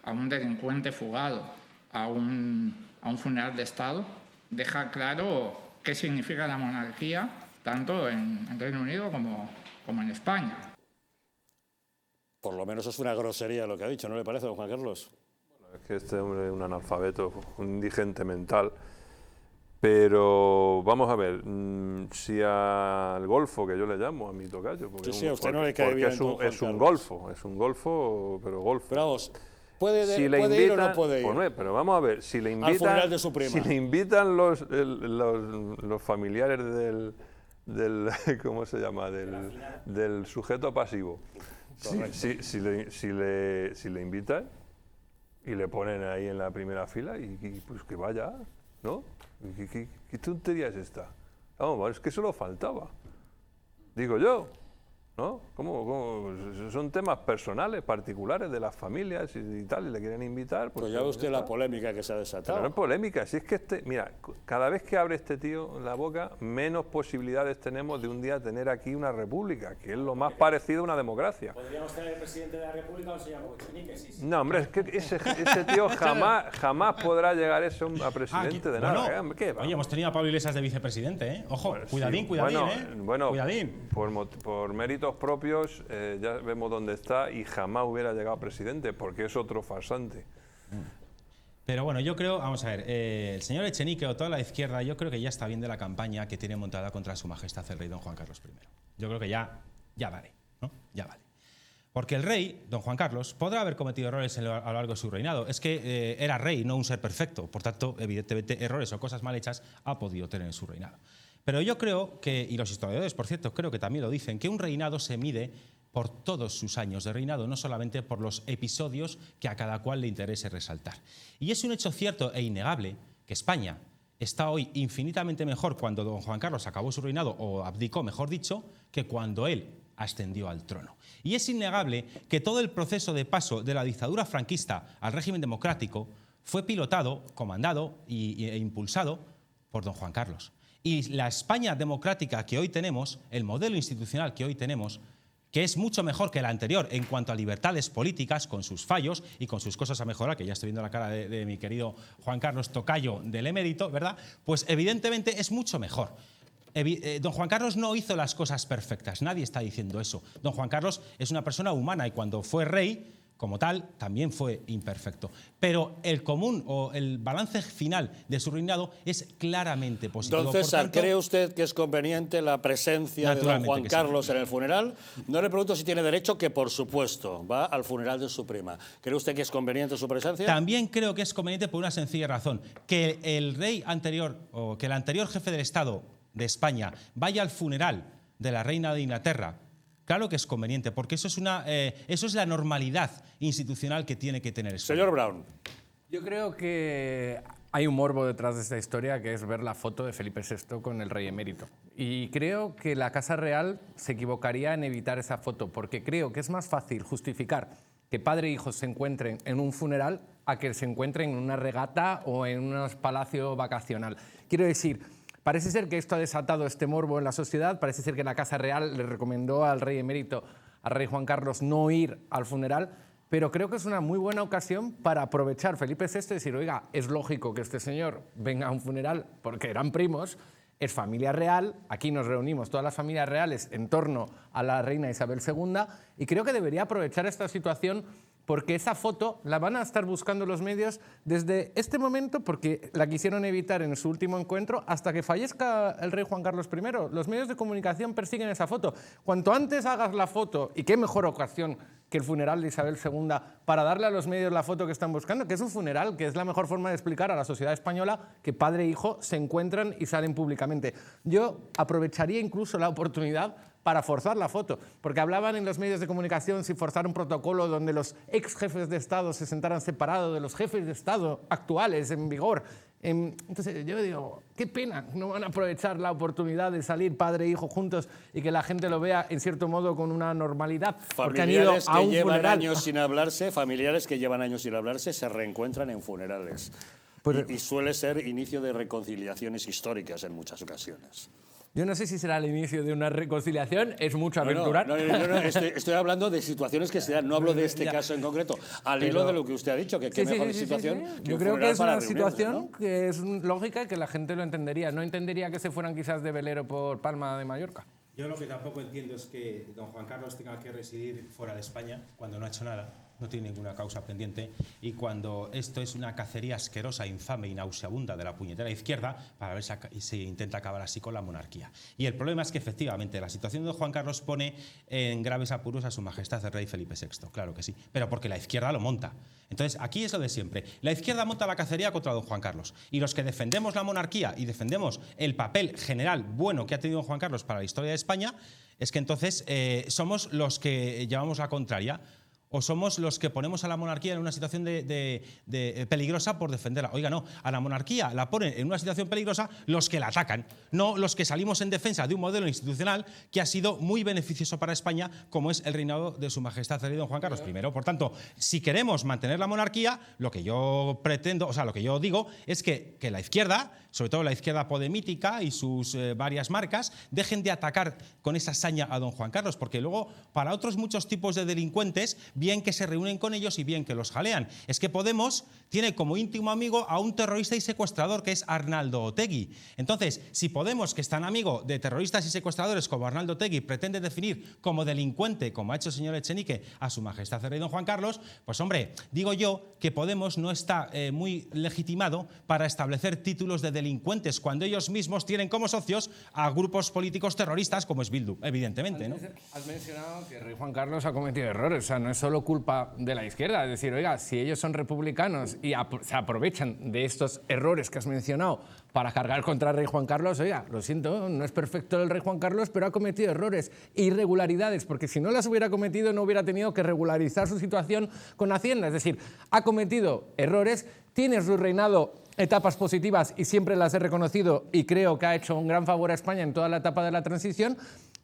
a un delincuente fugado a un funeral de Estado deja claro qué significa la monarquía, tanto en Reino Unido como en España. Por lo menos es una grosería lo que ha dicho, ¿no le parece, don Juan Carlos? Es que este hombre es un analfabeto, un indigente mental. Pero vamos a ver, si al golfo, que yo le llamo, a mi tocayo, porque, Sí, a usted no le cae bien es un golfo, pero golfo. Pero vamos, ¿puede Si le ir o no invitan, puede ir? pues no, pero vamos a ver, si le invitan, funeral de su prima. Si le invitan los familiares del ¿cómo se llama? Del sujeto pasivo, si le invitan y le ponen ahí en la primera fila y pues que vaya, ¿no? ¿Qué tontería es esta? Vamos, es que solo faltaba. Digo yo, ¿no? ¿Cómo? Son temas personales, particulares de las familias y tal, y le quieren invitar. Pues ya ve usted la polémica que se ha Pero desatado. no es polémica, si es que mira, cada vez que abre este tío la boca, menos posibilidades tenemos de un día tener aquí una república, que es lo más parecido a una democracia. ¿Podríamos tener el presidente de la república o se llama Echenique? Sí. No, hombre, es que ese tío jamás podrá llegar eso a presidente de nada. Bueno, ¿Qué va? oye, hemos tenido a Pablo Iglesias de vicepresidente, ¿eh? Ojo, Bueno, cuidadín, sí. cuidadín, Bueno, cuidadín. por méritos propios ya vemos dónde está y jamás hubiera llegado a presidente porque es otro farsante. Pero bueno, yo creo, vamos a ver, el señor Echenique o toda la izquierda, yo creo que ya está bien de la campaña que tiene montada contra su majestad el rey don Juan Carlos I. Yo creo que ya vale, ¿no? Ya vale. Porque el rey, don Juan Carlos, podrá haber cometido errores a lo largo de su reinado. Es que era rey, no un ser perfecto. Por tanto, evidentemente, errores o cosas mal hechas ha podido tener en su reinado. Pero yo creo que, y los historiadores, por cierto, creo que también lo dicen, que un reinado se mide por todos sus años de reinado, no solamente por los episodios que a cada cual le interese resaltar. Y es un hecho cierto e innegable que España está hoy infinitamente mejor cuando don Juan Carlos acabó su reinado, o abdicó, mejor dicho, que cuando él ascendió al trono. Y es innegable que todo el proceso de paso de la dictadura franquista al régimen democrático fue pilotado, comandado e impulsado por don Juan Carlos. Y la España democrática que hoy tenemos, el modelo institucional que hoy tenemos, que es mucho mejor que la anterior en cuanto a libertades políticas, con sus fallos y con sus cosas a mejorar, que ya estoy viendo la cara de mi querido Juan Carlos tocayo del emérito, ¿verdad? Pues evidentemente es mucho mejor. Don Juan Carlos no hizo las cosas perfectas, nadie está diciendo eso. Don Juan Carlos es una persona humana y cuando fue rey, como tal, también fue imperfecto. Pero el común o el balance final de su reinado es claramente positivo. Don César, Por tanto, ¿cree usted que es conveniente la presencia de don Juan Carlos en el funeral? No le pregunto si tiene derecho, que por supuesto va al funeral de su prima. ¿Cree usted que es conveniente su presencia? También creo que es conveniente por una sencilla razón. Que el rey anterior, o que el anterior jefe del Estado de España vaya al funeral de la reina de Inglaterra, claro que es conveniente, porque eso es la normalidad institucional que tiene que tener España. Señor Brown. Yo creo que Hay un morbo detrás de esta historia que es ver la foto de Felipe VI con el rey emérito. Y creo que la Casa Real se equivocaría en evitar esa foto, porque creo que es más fácil justificar que padre e hijo se encuentren en un funeral a que se encuentren en una regata o en un palacio vacacional. Quiero decir, parece ser que esto ha desatado este morbo en la sociedad, parece ser que la Casa Real le recomendó al rey emérito, al rey Juan Carlos, no ir al funeral, pero creo que es una muy buena ocasión para aprovechar Felipe VI y decir, oiga, es lógico que este señor venga a un funeral porque eran primos, es familia real, aquí nos reunimos todas las familias reales en torno a la reina Isabel II y creo que debería aprovechar esta situación porque esa foto la van a estar buscando los medios desde este momento, porque la quisieron evitar en su último encuentro, hasta que fallezca el rey Juan Carlos I. Los medios de comunicación persiguen esa foto. Cuanto antes hagas la foto, y qué mejor ocasión que el funeral de Isabel II para darle a los medios la foto que están buscando, que es un funeral, que es la mejor forma de explicar a la sociedad española que padre e hijo se encuentran y salen públicamente. Yo aprovecharía incluso la oportunidad para forzar la foto, porque hablaban en los medios de comunicación si forzar un protocolo donde los ex jefes de Estado se sentaran separados de los jefes de Estado actuales en vigor. Entonces yo digo, qué pena, no van a aprovechar la oportunidad de salir padre e hijo juntos y que la gente lo vea en cierto modo con una normalidad. Porque han ido a un llevan años sin hablarse, familiares que llevan años sin hablarse se reencuentran en funerales. Y suele ser inicio de reconciliaciones históricas en muchas ocasiones. Yo no sé si será el inicio de una reconciliación, es mucho aventurar. No, estoy hablando de situaciones que se dan, no hablo de este caso en concreto. Al hilo de lo que usted ha dicho, que qué mejor situación. Yo creo que es una situación que es lógica, que la gente lo entendería. No entendería que se fueran quizás de velero por Palma de Mallorca. Yo lo que tampoco entiendo es que don Juan Carlos tenga que residir fuera de España cuando no ha hecho nada, no tiene ninguna causa pendiente, y cuando esto es una cacería asquerosa, infame y nauseabunda de la puñetera izquierda para ver si se intenta acabar así con la monarquía. Y el problema es que efectivamente la situación de don Juan Carlos pone en graves apuros a su majestad el rey Felipe VI, claro que sí, pero porque la izquierda lo monta. Entonces aquí es lo de siempre, la izquierda monta la cacería contra don Juan Carlos, y los que defendemos la monarquía y defendemos el papel general bueno que ha tenido don Juan Carlos para la historia de España, es que entonces somos los que llevamos la contraria, o somos los que ponemos a la monarquía en una situación de peligrosa por defenderla. Oiga, no, a la monarquía la ponen en una situación peligrosa los que la atacan, no los que salimos en defensa de un modelo institucional que ha sido muy beneficioso para España, como es el reinado de su majestad el rey don Juan Carlos I. Por tanto, si queremos mantener la monarquía, lo que yo pretendo, o sea, lo que yo digo es que la izquierda, sobre todo la izquierda podemítica y sus varias marcas, dejen de atacar con esa saña a don Juan Carlos, porque luego para otros muchos tipos de delincuentes, bien que se reúnen con ellos y bien que los jalean. Es que Podemos tiene como íntimo amigo a un terrorista y secuestrador que es Arnaldo Otegi. Entonces, si Podemos, que es tan amigo de terroristas y secuestradores como Arnaldo Otegi, pretende definir como delincuente, como ha hecho el señor Echenique, a su majestad el rey don Juan Carlos, pues hombre, digo yo que Podemos no está muy legitimado para establecer títulos de delincuentes cuando ellos mismos tienen como socios a grupos políticos terroristas como es Bildu, evidentemente, ¿no? Has mencionado que el rey Juan Carlos ha cometido errores, o sea, no es solo culpa de la izquierda, es decir, oiga, si ellos son republicanos y se aprovechan de estos errores que has mencionado para cargar contra el rey Juan Carlos, oiga, lo siento, no es perfecto el rey Juan Carlos, pero ha cometido errores e irregularidades, porque si no las hubiera cometido no hubiera tenido que regularizar su situación con Hacienda, es decir, ha cometido errores, tiene su reinado etapas positivas y siempre las he reconocido y creo que ha hecho un gran favor a España en toda la etapa de la transición,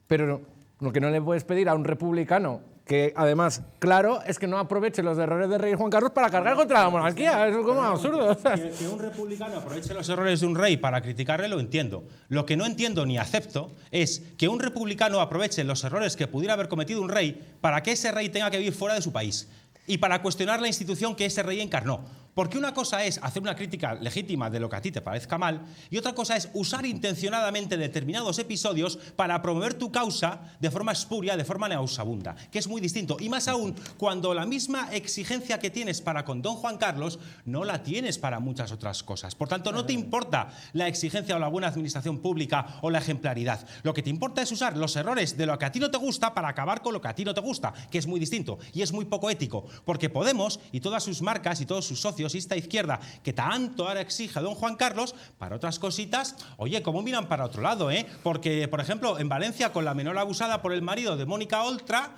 pero lo que no le puedes pedir a un republicano que además, claro, es que no aproveche los errores del rey Juan Carlos para cargar contra la monarquía. Eso es como absurdo. Que un republicano aproveche los errores de un rey para criticarle lo entiendo. Lo que no entiendo ni acepto es que un republicano aproveche los errores que pudiera haber cometido un rey para que ese rey tenga que vivir fuera de su país y para cuestionar la institución que ese rey encarnó. Porque una cosa es hacer una crítica legítima de lo que a ti te parezca mal y otra cosa es usar intencionadamente determinados episodios para promover tu causa de forma espuria, de forma nauseabunda, que es muy distinto. Y más aún, cuando la misma exigencia que tienes para con don Juan Carlos no la tienes para muchas otras cosas. Por tanto, no te importa la exigencia o la buena administración pública o la ejemplaridad. Lo que te importa es usar los errores de lo que a ti no te gusta para acabar con lo que a ti no te gusta, que es muy distinto y es muy poco ético. Porque Podemos y todas sus marcas y todos sus socios y esta izquierda que tanto ahora exige a don Juan Carlos, para otras cositas, oye, ¿cómo miran para otro lado? Porque, por ejemplo, en Valencia, con la menor abusada por el marido de Mónica Oltra,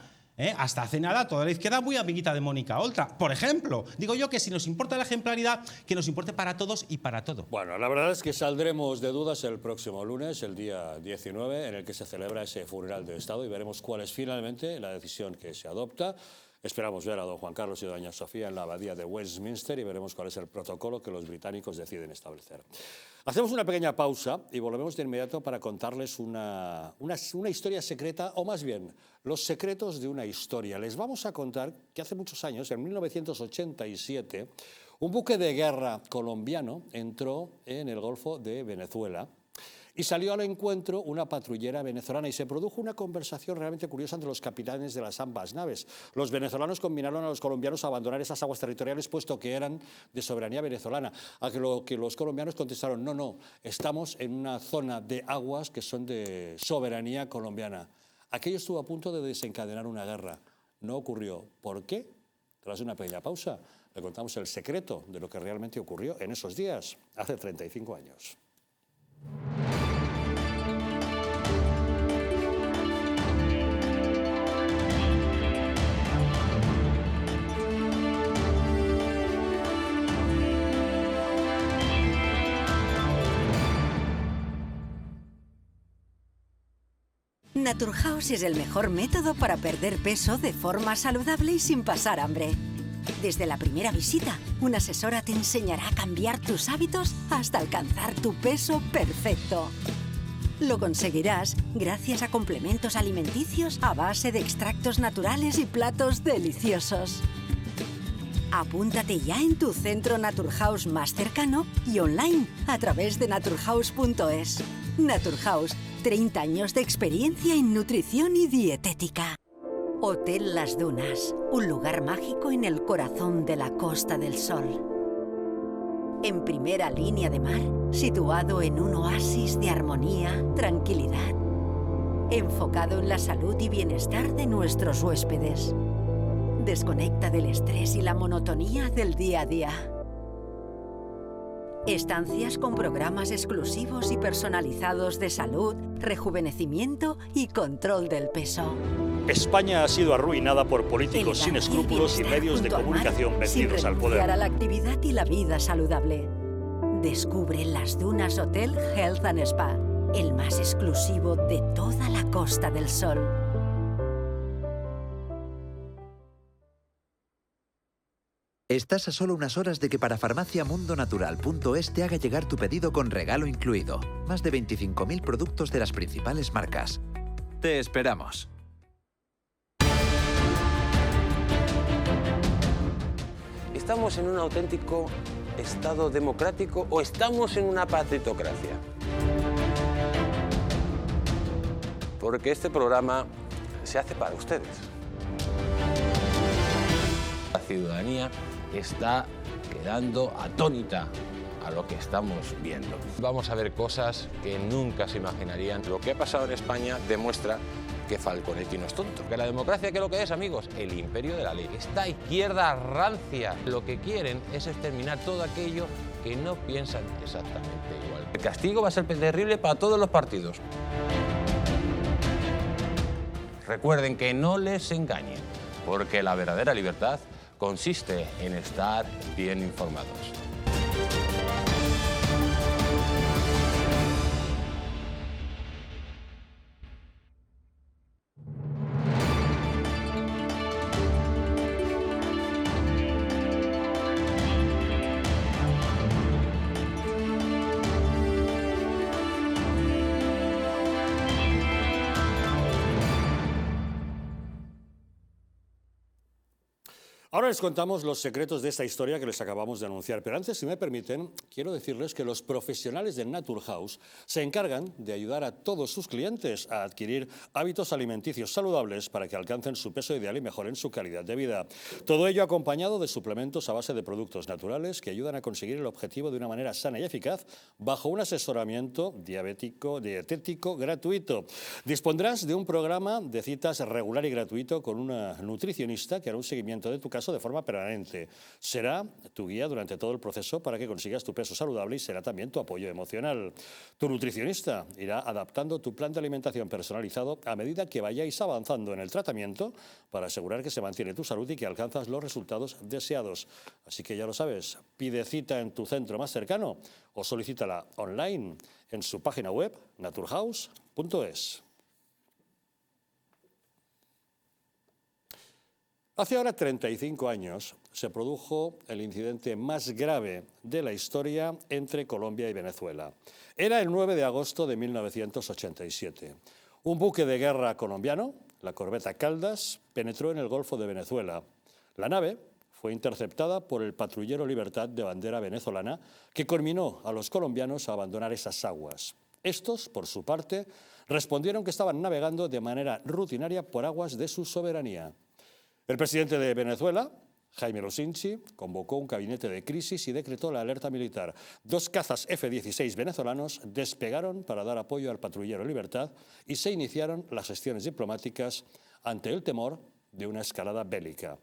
Hasta hace nada toda la izquierda muy amiguita de Mónica Oltra, por ejemplo. Digo yo que si nos importa la ejemplaridad, que nos importe para todos y para todo. Bueno, la verdad es que saldremos de dudas el próximo lunes, el día 19, en el que se celebra ese funeral de Estado, y veremos cuál es finalmente la decisión que se adopta. Esperamos ver a don Juan Carlos y doña Sofía en la abadía de Westminster y veremos cuál es el protocolo que los británicos deciden establecer. Hacemos una pequeña pausa y volvemos de inmediato para contarles una historia secreta, o más bien, los secretos de una historia. Les vamos a contar que hace muchos años, en 1987, un buque de guerra colombiano entró en el Golfo de Venezuela y salió al encuentro una patrullera venezolana y se produjo una conversación realmente curiosa entre los capitanes de las ambas naves. Los venezolanos conminaron a los colombianos a abandonar esas aguas territoriales puesto que eran de soberanía venezolana, a lo que los colombianos contestaron: no, estamos en una zona de aguas que son de soberanía colombiana. Aquello estuvo a punto de desencadenar una guerra. No ocurrió. ¿Por qué? Tras una pequeña pausa, le contamos el secreto de lo que realmente ocurrió en esos días, hace 35 años. Naturhaus es el mejor método para perder peso de forma saludable y sin pasar hambre. Desde la primera visita, una asesora te enseñará a cambiar tus hábitos hasta alcanzar tu peso perfecto. Lo conseguirás gracias a complementos alimenticios a base de extractos naturales y platos deliciosos. Apúntate ya en tu centro Naturhaus más cercano y online a través de naturhaus.es. Naturhaus, 30 años de experiencia en nutrición y dietética. Hotel Las Dunas, un lugar mágico en el corazón de la Costa del Sol. En primera línea de mar, situado en un oasis de armonía, tranquilidad, enfocado en la salud y bienestar de nuestros huéspedes. Desconecta del estrés y la monotonía del día a día. Estancias con programas exclusivos y personalizados de salud, rejuvenecimiento y control del peso. España ha sido arruinada por políticos sin escrúpulos y medios de comunicación vendidos al poder. Sin renunciar a la actividad y la vida saludable. Descubre Las Dunas Hotel Health and Spa, el más exclusivo de toda la Costa del Sol. Estás a solo unas horas de que parafarmaciamundonatural.es te haga llegar tu pedido con regalo incluido. Más de 25.000 productos de las principales marcas. Te esperamos. ¿Estamos en un auténtico Estado democrático o estamos en una patritocracia? Porque este programa se hace para ustedes. La ciudadanía está quedando atónita a lo que estamos viendo. Vamos a ver cosas que nunca se imaginarían. Lo que ha pasado en España demuestra que Falconetti no es tonto. Que la democracia, ¿qué es lo que es, amigos? El imperio de la ley. Esta izquierda rancia lo que quieren es exterminar todo aquello que no piensan exactamente igual. El castigo va a ser terrible para todos los partidos. Recuerden que no les engañen, porque la verdadera libertad consiste en estar bien informados. Ahora les contamos los secretos de esta historia que les acabamos de anunciar, pero antes, si me permiten, quiero decirles que los profesionales de Naturhaus se encargan de ayudar a todos sus clientes a adquirir hábitos alimenticios saludables para que alcancen su peso ideal y mejoren su calidad de vida. Todo ello acompañado de suplementos a base de productos naturales que ayudan a conseguir el objetivo de una manera sana y eficaz bajo un asesoramiento dietético gratuito. Dispondrás de un programa de citas regular y gratuito con una nutricionista que hará un seguimiento de tu caso peso de forma permanente. Será tu guía durante todo el proceso para que consigas tu peso saludable y será también tu apoyo emocional. Tu nutricionista irá adaptando tu plan de alimentación personalizado a medida que vayáis avanzando en el tratamiento para asegurar que se mantiene tu salud y que alcanzas los resultados deseados. Así que ya lo sabes, pide cita en tu centro más cercano o solicítala online en su página web naturhaus.es. Hace ahora 35 años se produjo el incidente más grave de la historia entre Colombia y Venezuela. Era el 9 de agosto de 1987. Un buque de guerra colombiano, la corbeta Caldas, penetró en el Golfo de Venezuela. La nave fue interceptada por el patrullero Libertad de bandera venezolana, que conminó a los colombianos a abandonar esas aguas. Estos, por su parte, respondieron que estaban navegando de manera rutinaria por aguas de su soberanía. El presidente de Venezuela, Jaime Lusinchi, convocó un gabinete de crisis y decretó la alerta militar. 2 cazas F-16 venezolanos despegaron para dar apoyo al patrullero Libertad y se iniciaron las gestiones diplomáticas ante el temor de una escalada bélica.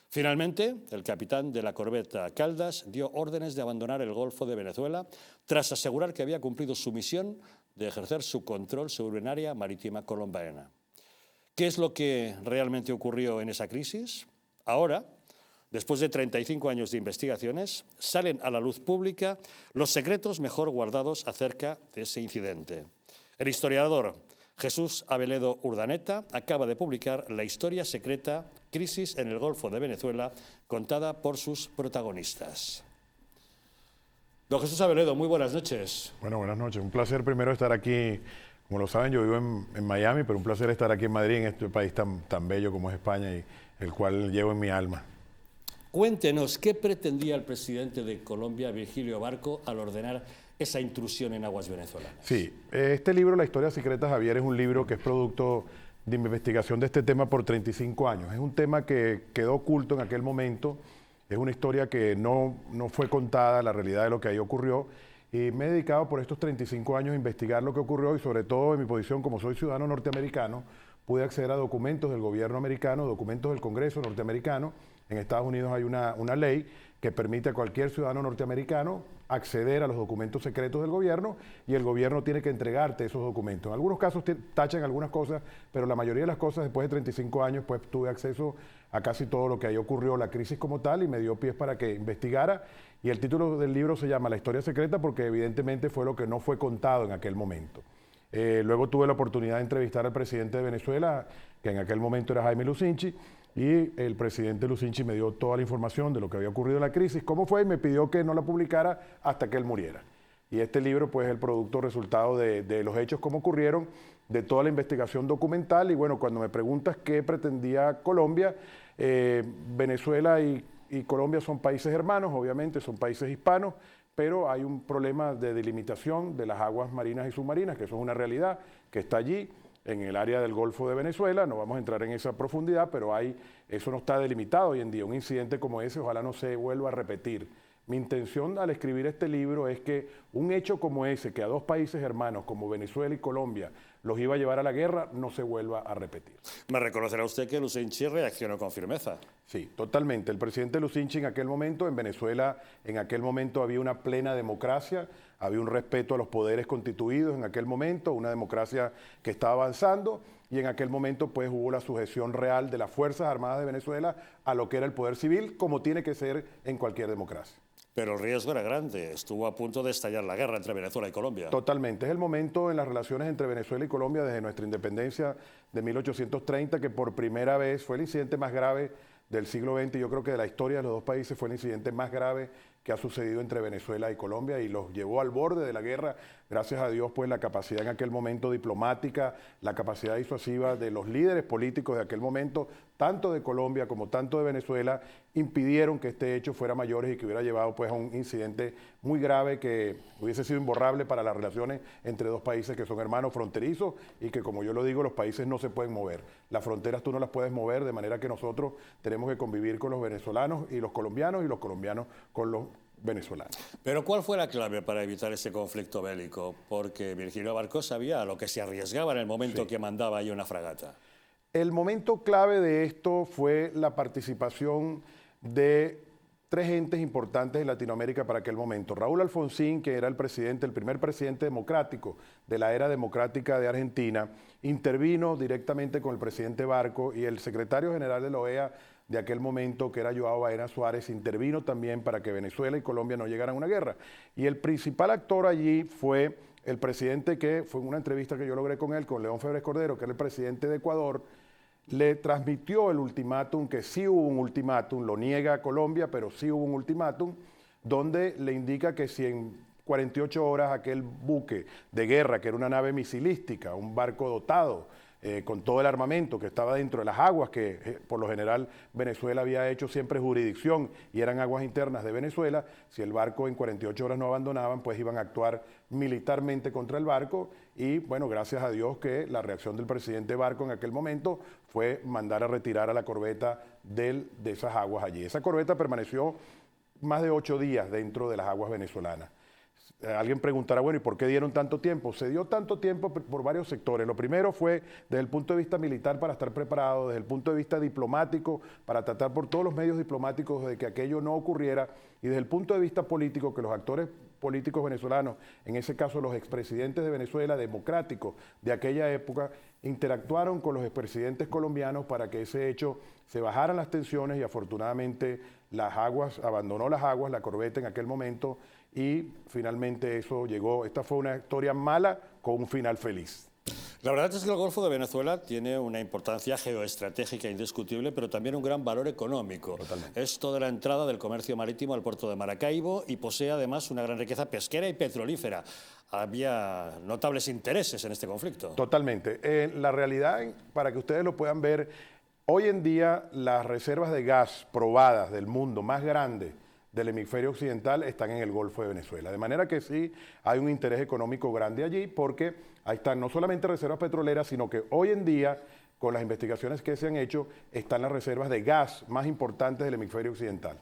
Finalmente, el capitán de la corbeta Caldas dio órdenes de abandonar el Golfo de Venezuela tras asegurar que había cumplido su misión de ejercer su control sobre un área marítima colombiana. ¿Qué es lo que realmente ocurrió en esa crisis? Ahora, después de 35 años de investigaciones, salen a la luz pública los secretos mejor guardados acerca de ese incidente. El historiador Jesús Aveledo Urdaneta acaba de publicar La historia secreta, crisis en el Golfo de Venezuela, contada por sus protagonistas. Don Jesús Aveledo, muy buenas noches. Bueno, buenas noches. Un placer primero estar aquí. Como lo saben, yo vivo en Miami, pero un placer estar aquí en Madrid, en este país tan bello como es España y el cual llevo en mi alma. Cuéntenos, ¿qué pretendía el presidente de Colombia, Virgilio Barco, al ordenar esa intrusión en aguas venezolanas? Sí, este libro, La historia secreta, Javier, es un libro que es producto de investigación de este tema por 35 años. Es un tema que quedó oculto en aquel momento, es una historia que no fue contada, la realidad de lo que ahí ocurrió, y me he dedicado por estos 35 años a investigar lo que ocurrió y sobre todo en mi posición como soy ciudadano norteamericano, pude acceder a documentos del gobierno americano, documentos del Congreso norteamericano. En Estados Unidos hay una ley que permite a cualquier ciudadano norteamericano acceder a los documentos secretos del gobierno y el gobierno tiene que entregarte esos documentos. En algunos casos tachan algunas cosas, pero la mayoría de las cosas, después de 35 años, pues tuve acceso a casi todo lo que ahí ocurrió, la crisis como tal, y me dio pies para que investigara. Y el título del libro se llama La historia secreta porque evidentemente fue lo que no fue contado en aquel momento. Luego tuve la oportunidad de entrevistar al presidente de Venezuela, que en aquel momento era Jaime Lusinchi, y el presidente Lusinchi me dio toda la información de lo que había ocurrido en la crisis, cómo fue, y me pidió que no la publicara hasta que él muriera. Y este libro pues es el producto resultado de los hechos como ocurrieron, de toda la investigación documental. Y bueno, cuando me preguntas qué pretendía Colombia, Venezuela y Colombia son países hermanos, obviamente son países hispanos, pero hay un problema de delimitación de las aguas marinas y submarinas, que eso es una realidad que está allí, en el área del Golfo de Venezuela. No vamos a entrar en esa profundidad, pero eso no está delimitado hoy en día. Un incidente como ese ojalá no se vuelva a repetir. Mi intención al escribir este libro es que un hecho como ese, que a dos países hermanos como Venezuela y Colombia los iba a llevar a la guerra, no se vuelva a repetir. Me reconocerá usted que Lusinchi reaccionó con firmeza. Sí, totalmente. El presidente Lusinchi en aquel momento, en Venezuela, en aquel momento había una plena democracia, había un respeto a los poderes constituidos en aquel momento, una democracia que estaba avanzando, y en aquel momento pues hubo la sujeción real de las Fuerzas Armadas de Venezuela a lo que era el poder civil, como tiene que ser en cualquier democracia. Pero el riesgo era grande, estuvo a punto de estallar la guerra entre Venezuela y Colombia. Totalmente, es el momento en las relaciones entre Venezuela y Colombia desde nuestra independencia de 1830 que por primera vez fue el incidente más grave del siglo XX, yo creo que de la historia de los dos países fue el incidente más grave que ha sucedido entre Venezuela y Colombia y los llevó al borde de la guerra. Gracias a Dios, pues la capacidad en aquel momento diplomática, la capacidad disuasiva de los líderes políticos de aquel momento, tanto de Colombia como tanto de Venezuela, impidieron que este hecho fuera mayor y que hubiera llevado pues a un incidente muy grave que hubiese sido imborrable para las relaciones entre dos países que son hermanos fronterizos y que, como yo lo digo, los países no se pueden mover. Las fronteras tú no las puedes mover, de manera que nosotros tenemos que convivir con los venezolanos y los colombianos con los venezolanos. Pero ¿cuál fue la clave para evitar ese conflicto bélico? Porque Virgilio Barco sabía a lo que se arriesgaba en el momento que mandaba ahí una fragata. El momento clave de esto fue la participación de tres entes importantes en Latinoamérica para aquel momento. Raúl Alfonsín, que era el primer presidente democrático de la era democrática de Argentina, intervino directamente con el presidente Barco, y el secretario general de la OEA de aquel momento, que era Joao Baena Suárez, intervino también para que Venezuela y Colombia no llegaran a una guerra. Y el principal actor allí fue el presidente, que fue en una entrevista que yo logré con él, con León Febres Cordero, que era el presidente de Ecuador, le transmitió el ultimátum, que sí hubo un ultimátum, lo niega Colombia, pero sí hubo un ultimátum, donde le indica que si en 48 horas aquel buque de guerra, que era una nave misilística, un barco dotado con todo el armamento que estaba dentro de las aguas, que por lo general Venezuela había hecho siempre jurisdicción y eran aguas internas de Venezuela, si el barco en 48 horas no abandonaban, pues iban a actuar militarmente contra el barco. Y bueno, gracias a Dios que la reacción del presidente Barco en aquel momento fue mandar a retirar a la corbeta de esas aguas allí. Esa corbeta permaneció más de 8 días dentro de las aguas venezolanas. Alguien preguntará, bueno, ¿y por qué dieron tanto tiempo? Se dio tanto tiempo por varios sectores. Lo primero fue desde el punto de vista militar, para estar preparado, desde el punto de vista diplomático, para tratar por todos los medios diplomáticos de que aquello no ocurriera, y desde el punto de vista político, que los actores políticos venezolanos, en ese caso los expresidentes de Venezuela democráticos de aquella época, interactuaron con los expresidentes colombianos para que ese hecho se bajaran las tensiones, y afortunadamente abandonó las aguas, la corbeta en aquel momento, y finalmente eso llegó. Esta fue una historia mala con un final feliz. La verdad es que el Golfo de Venezuela tiene una importancia geoestratégica indiscutible, pero también un gran valor económico. Totalmente. Es toda la entrada del comercio marítimo al puerto de Maracaibo, y posee además una gran riqueza pesquera y petrolífera. Había notables intereses en este conflicto. Totalmente. La realidad, para que ustedes lo puedan ver, hoy en día las reservas de gas probadas del mundo más grandes del hemisferio occidental están en el Golfo de Venezuela. De manera que sí hay un interés económico grande allí, porque ahí están no solamente reservas petroleras, sino que hoy en día, con las investigaciones que se han hecho, están las reservas de gas más importantes del hemisferio occidental.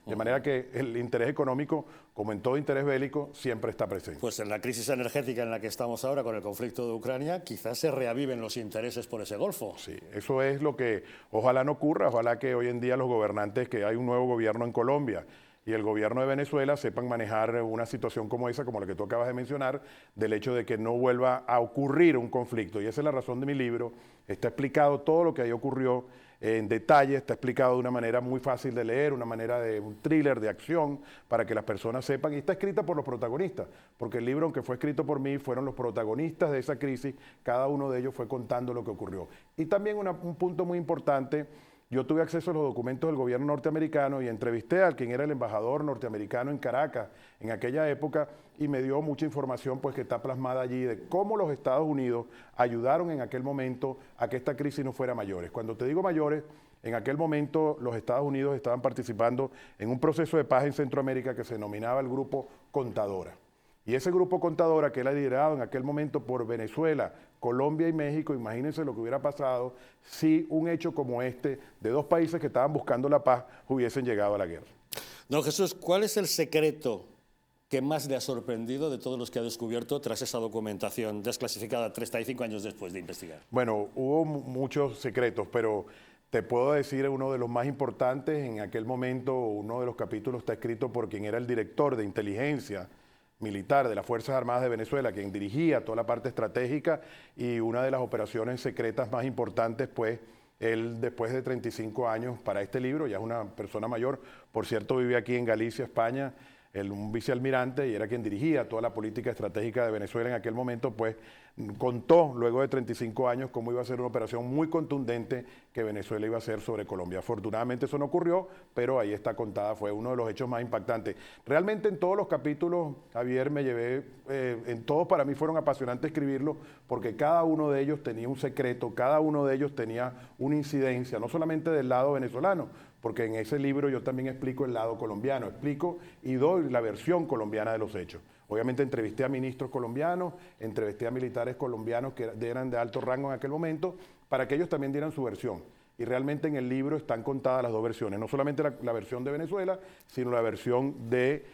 De manera que el interés económico, como en todo interés bélico, siempre está presente. Pues en la crisis energética en la que estamos ahora con el conflicto de Ucrania, quizás se reaviven los intereses por ese Golfo. Sí, eso es lo que ojalá no ocurra. Ojalá que hoy en día los gobernantes, que hay un nuevo gobierno en Colombia y el gobierno de Venezuela, sepan manejar una situación como esa, como la que tú acabas de mencionar, del hecho de que no vuelva a ocurrir un conflicto. Y esa es la razón de mi libro. Está explicado todo lo que ahí ocurrió en detalle, está explicado de una manera muy fácil de leer, una manera de un thriller de acción, para que las personas sepan, y está escrita por los protagonistas, porque el libro, aunque fue escrito por mí, fueron los protagonistas de esa crisis, cada uno de ellos fue contando lo que ocurrió. Y también un punto muy importante: yo tuve acceso a los documentos del gobierno norteamericano y entrevisté a quien era el embajador norteamericano en Caracas en aquella época, y me dio mucha información, pues, que está plasmada allí, de cómo los Estados Unidos ayudaron en aquel momento a que esta crisis no fuera mayores. Cuando te digo mayores, en aquel momento los Estados Unidos estaban participando en un proceso de paz en Centroamérica que se denominaba el Grupo Contadora. Y ese Grupo Contadora, que era liderado en aquel momento por Venezuela, Colombia y México, imagínense lo que hubiera pasado si un hecho como este, de dos países que estaban buscando la paz, hubiesen llegado a la guerra. Don Jesús, ¿cuál es el secreto que más le ha sorprendido de todos los que ha descubierto tras esa documentación desclasificada 35 años después de investigar? Bueno, hubo muchos secretos, pero te puedo decir uno de los más importantes. En aquel momento, uno de los capítulos está escrito por quien era el director de inteligencia militar de las Fuerzas Armadas de Venezuela, quien dirigía toda la parte estratégica, y una de las operaciones secretas más importantes, pues, él, después de 35 años para este libro, ya es una persona mayor, por cierto, vive aquí en Galicia, España, un vicealmirante, y era quien dirigía toda la política estratégica de Venezuela en aquel momento, pues contó luego de 35 años cómo iba a ser una operación muy contundente que Venezuela iba a hacer sobre Colombia. Afortunadamente eso no ocurrió, pero ahí está contada, fue uno de los hechos más impactantes. Realmente en todos los capítulos, Javier, me llevé, en todos para mí fueron apasionantes escribirlos, porque cada uno de ellos tenía un secreto, cada uno de ellos tenía una incidencia, no solamente del lado venezolano, porque en ese libro yo también explico el lado colombiano, explico y doy la versión colombiana de los hechos. Obviamente entrevisté a ministros colombianos, entrevisté a militares colombianos que eran de alto rango en aquel momento, para que ellos también dieran su versión. Y realmente en el libro están contadas las dos versiones, no solamente la versión de Venezuela, sino la versión de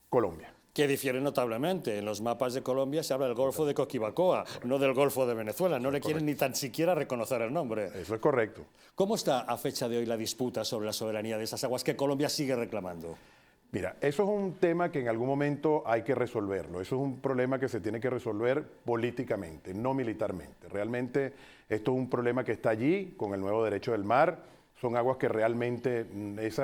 Colombia. Que difiere notablemente. En los mapas de Colombia se habla del Golfo de Coquibacoa, no del Golfo de Venezuela. No le quieren ni tan siquiera reconocer el nombre. Eso es correcto. ¿Cómo está a fecha de hoy la disputa sobre la soberanía de esas aguas que Colombia sigue reclamando? Mira, eso es un tema que en algún momento hay que resolverlo. Eso es un problema que se tiene que resolver políticamente, no militarmente. Realmente esto es un problema que está allí con el nuevo derecho del mar. Son aguas que realmente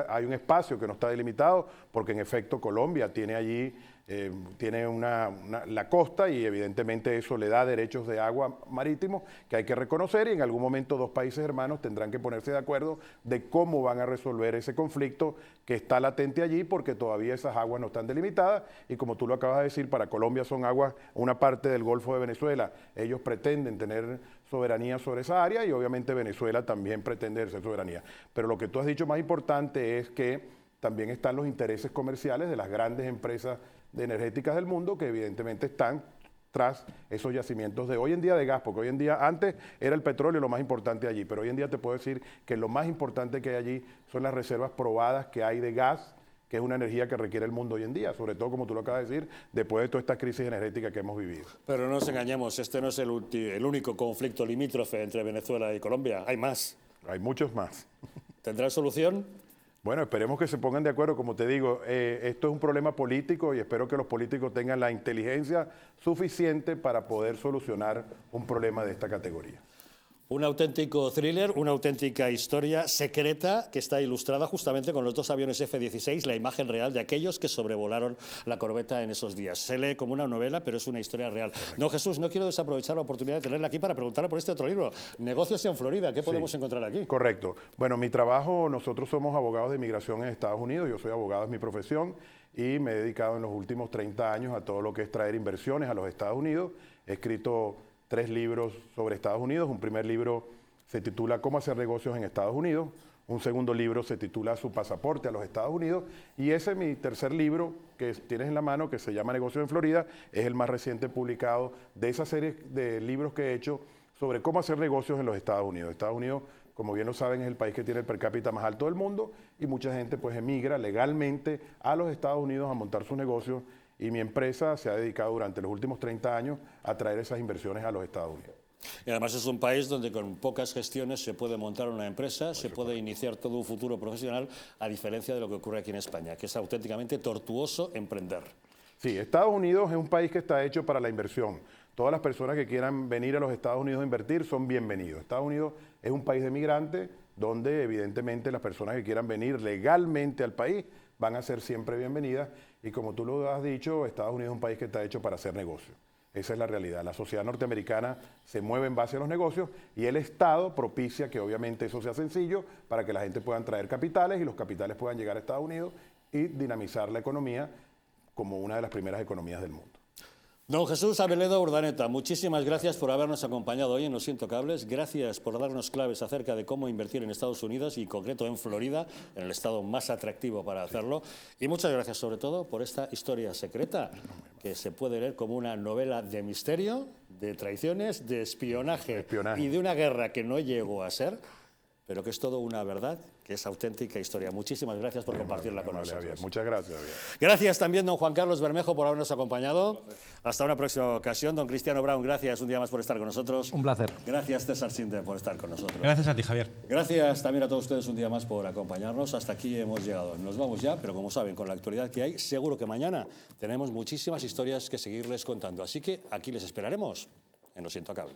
hay un espacio que no está delimitado, porque en efecto Colombia tiene allí la costa y evidentemente eso le da derechos de agua marítimos que hay que reconocer, y en algún momento dos países hermanos tendrán que ponerse de acuerdo de cómo van a resolver ese conflicto que está latente allí, porque todavía esas aguas no están delimitadas, y como tú lo acabas de decir, para Colombia son aguas, una parte del Golfo de Venezuela. Ellos pretenden tener soberanía sobre esa área y obviamente Venezuela también pretende ejercer soberanía. Pero lo que tú has dicho más importante es que también están los intereses comerciales de las grandes empresas energéticas del mundo, que evidentemente están tras esos yacimientos de hoy en día de gas, porque hoy en día, antes era el petróleo lo más importante allí, pero hoy en día te puedo decir que lo más importante que hay allí son las reservas probadas que hay de gas, que es una energía que requiere el mundo hoy en día, sobre todo, como tú lo acabas de decir, después de toda esta crisis energética que hemos vivido. Pero no nos engañemos, este no es el único conflicto limítrofe entre Venezuela y Colombia, hay más. Hay muchos más. ¿Tendrá solución? Bueno, esperemos que se pongan de acuerdo. Como te digo, esto es un problema político y espero que los políticos tengan la inteligencia suficiente para poder solucionar un problema de esta categoría. Un auténtico thriller, una auténtica historia secreta que está ilustrada justamente con los dos aviones F-16, la imagen real de aquellos que sobrevolaron la corbeta en esos días. Se lee como una novela, pero es una historia real. No, Jesús, no quiero desaprovechar la oportunidad de tenerla aquí para preguntarle por este otro libro, Negocios en Florida. ¿Qué podemos encontrar aquí? Correcto. Bueno, mi trabajo, nosotros somos abogados de inmigración en Estados Unidos. Yo soy abogado, es mi profesión, y me he dedicado en los últimos 30 años a todo lo que es traer inversiones a los Estados Unidos. He escrito 3 libros sobre Estados Unidos. Un primer libro se titula Cómo hacer negocios en Estados Unidos. Un segundo libro se titula Su pasaporte a los Estados Unidos. Y ese, mi tercer libro, que tienes en la mano, que se llama Negocios en Florida, es el más reciente publicado de esa serie de libros que he hecho sobre cómo hacer negocios en los Estados Unidos. Estados Unidos, como bien lo saben, es el país que tiene el per cápita más alto del mundo, y mucha gente pues emigra legalmente a los Estados Unidos a montar sus negocios. Y mi empresa se ha dedicado durante los últimos 30 años a traer esas inversiones a los Estados Unidos. Y además es un país donde con pocas gestiones se puede montar una empresa, se puede iniciar todo un futuro profesional, a diferencia de lo que ocurre aquí en España, que es auténticamente tortuoso emprender. Sí, Estados Unidos es un país que está hecho para la inversión. Todas las personas que quieran venir a los Estados Unidos a invertir son bienvenidos. Estados Unidos es un país de migrantes donde evidentemente las personas que quieran venir legalmente al país van a ser siempre bienvenidas, y como tú lo has dicho, Estados Unidos es un país que está hecho para hacer negocios. Esa es la realidad. La sociedad norteamericana se mueve en base a los negocios, y el Estado propicia que obviamente eso sea sencillo para que la gente pueda traer capitales y los capitales puedan llegar a Estados Unidos y dinamizar la economía como una de las primeras economías del mundo. Don Jesús Abeledo Urdaneta, muchísimas gracias por habernos acompañado hoy en Los Intocables. Gracias por darnos claves acerca de cómo invertir en Estados Unidos y en concreto en Florida, en el estado más atractivo para hacerlo. Y muchas gracias sobre todo por esta historia secreta que se puede leer como una novela de misterio, de traiciones, de espionaje y de una guerra que no llegó a ser, pero que es todo una verdad, que es auténtica historia. Muchísimas gracias por compartirla con nosotros. Javier. Muchas gracias, Javier. Gracias también, don Juan Carlos Bermejo, por habernos acompañado. Hasta una próxima ocasión. Don Cristiano Brown, gracias un día más por estar con nosotros. Un placer. Gracias, César Sinde, por estar con nosotros. Gracias a ti, Javier. Gracias también a todos ustedes un día más por acompañarnos. Hasta aquí hemos llegado. Nos vamos ya, pero como saben, con la actualidad que hay, seguro que mañana tenemos muchísimas historias que seguirles contando. Así que aquí les esperaremos en Los Intocables.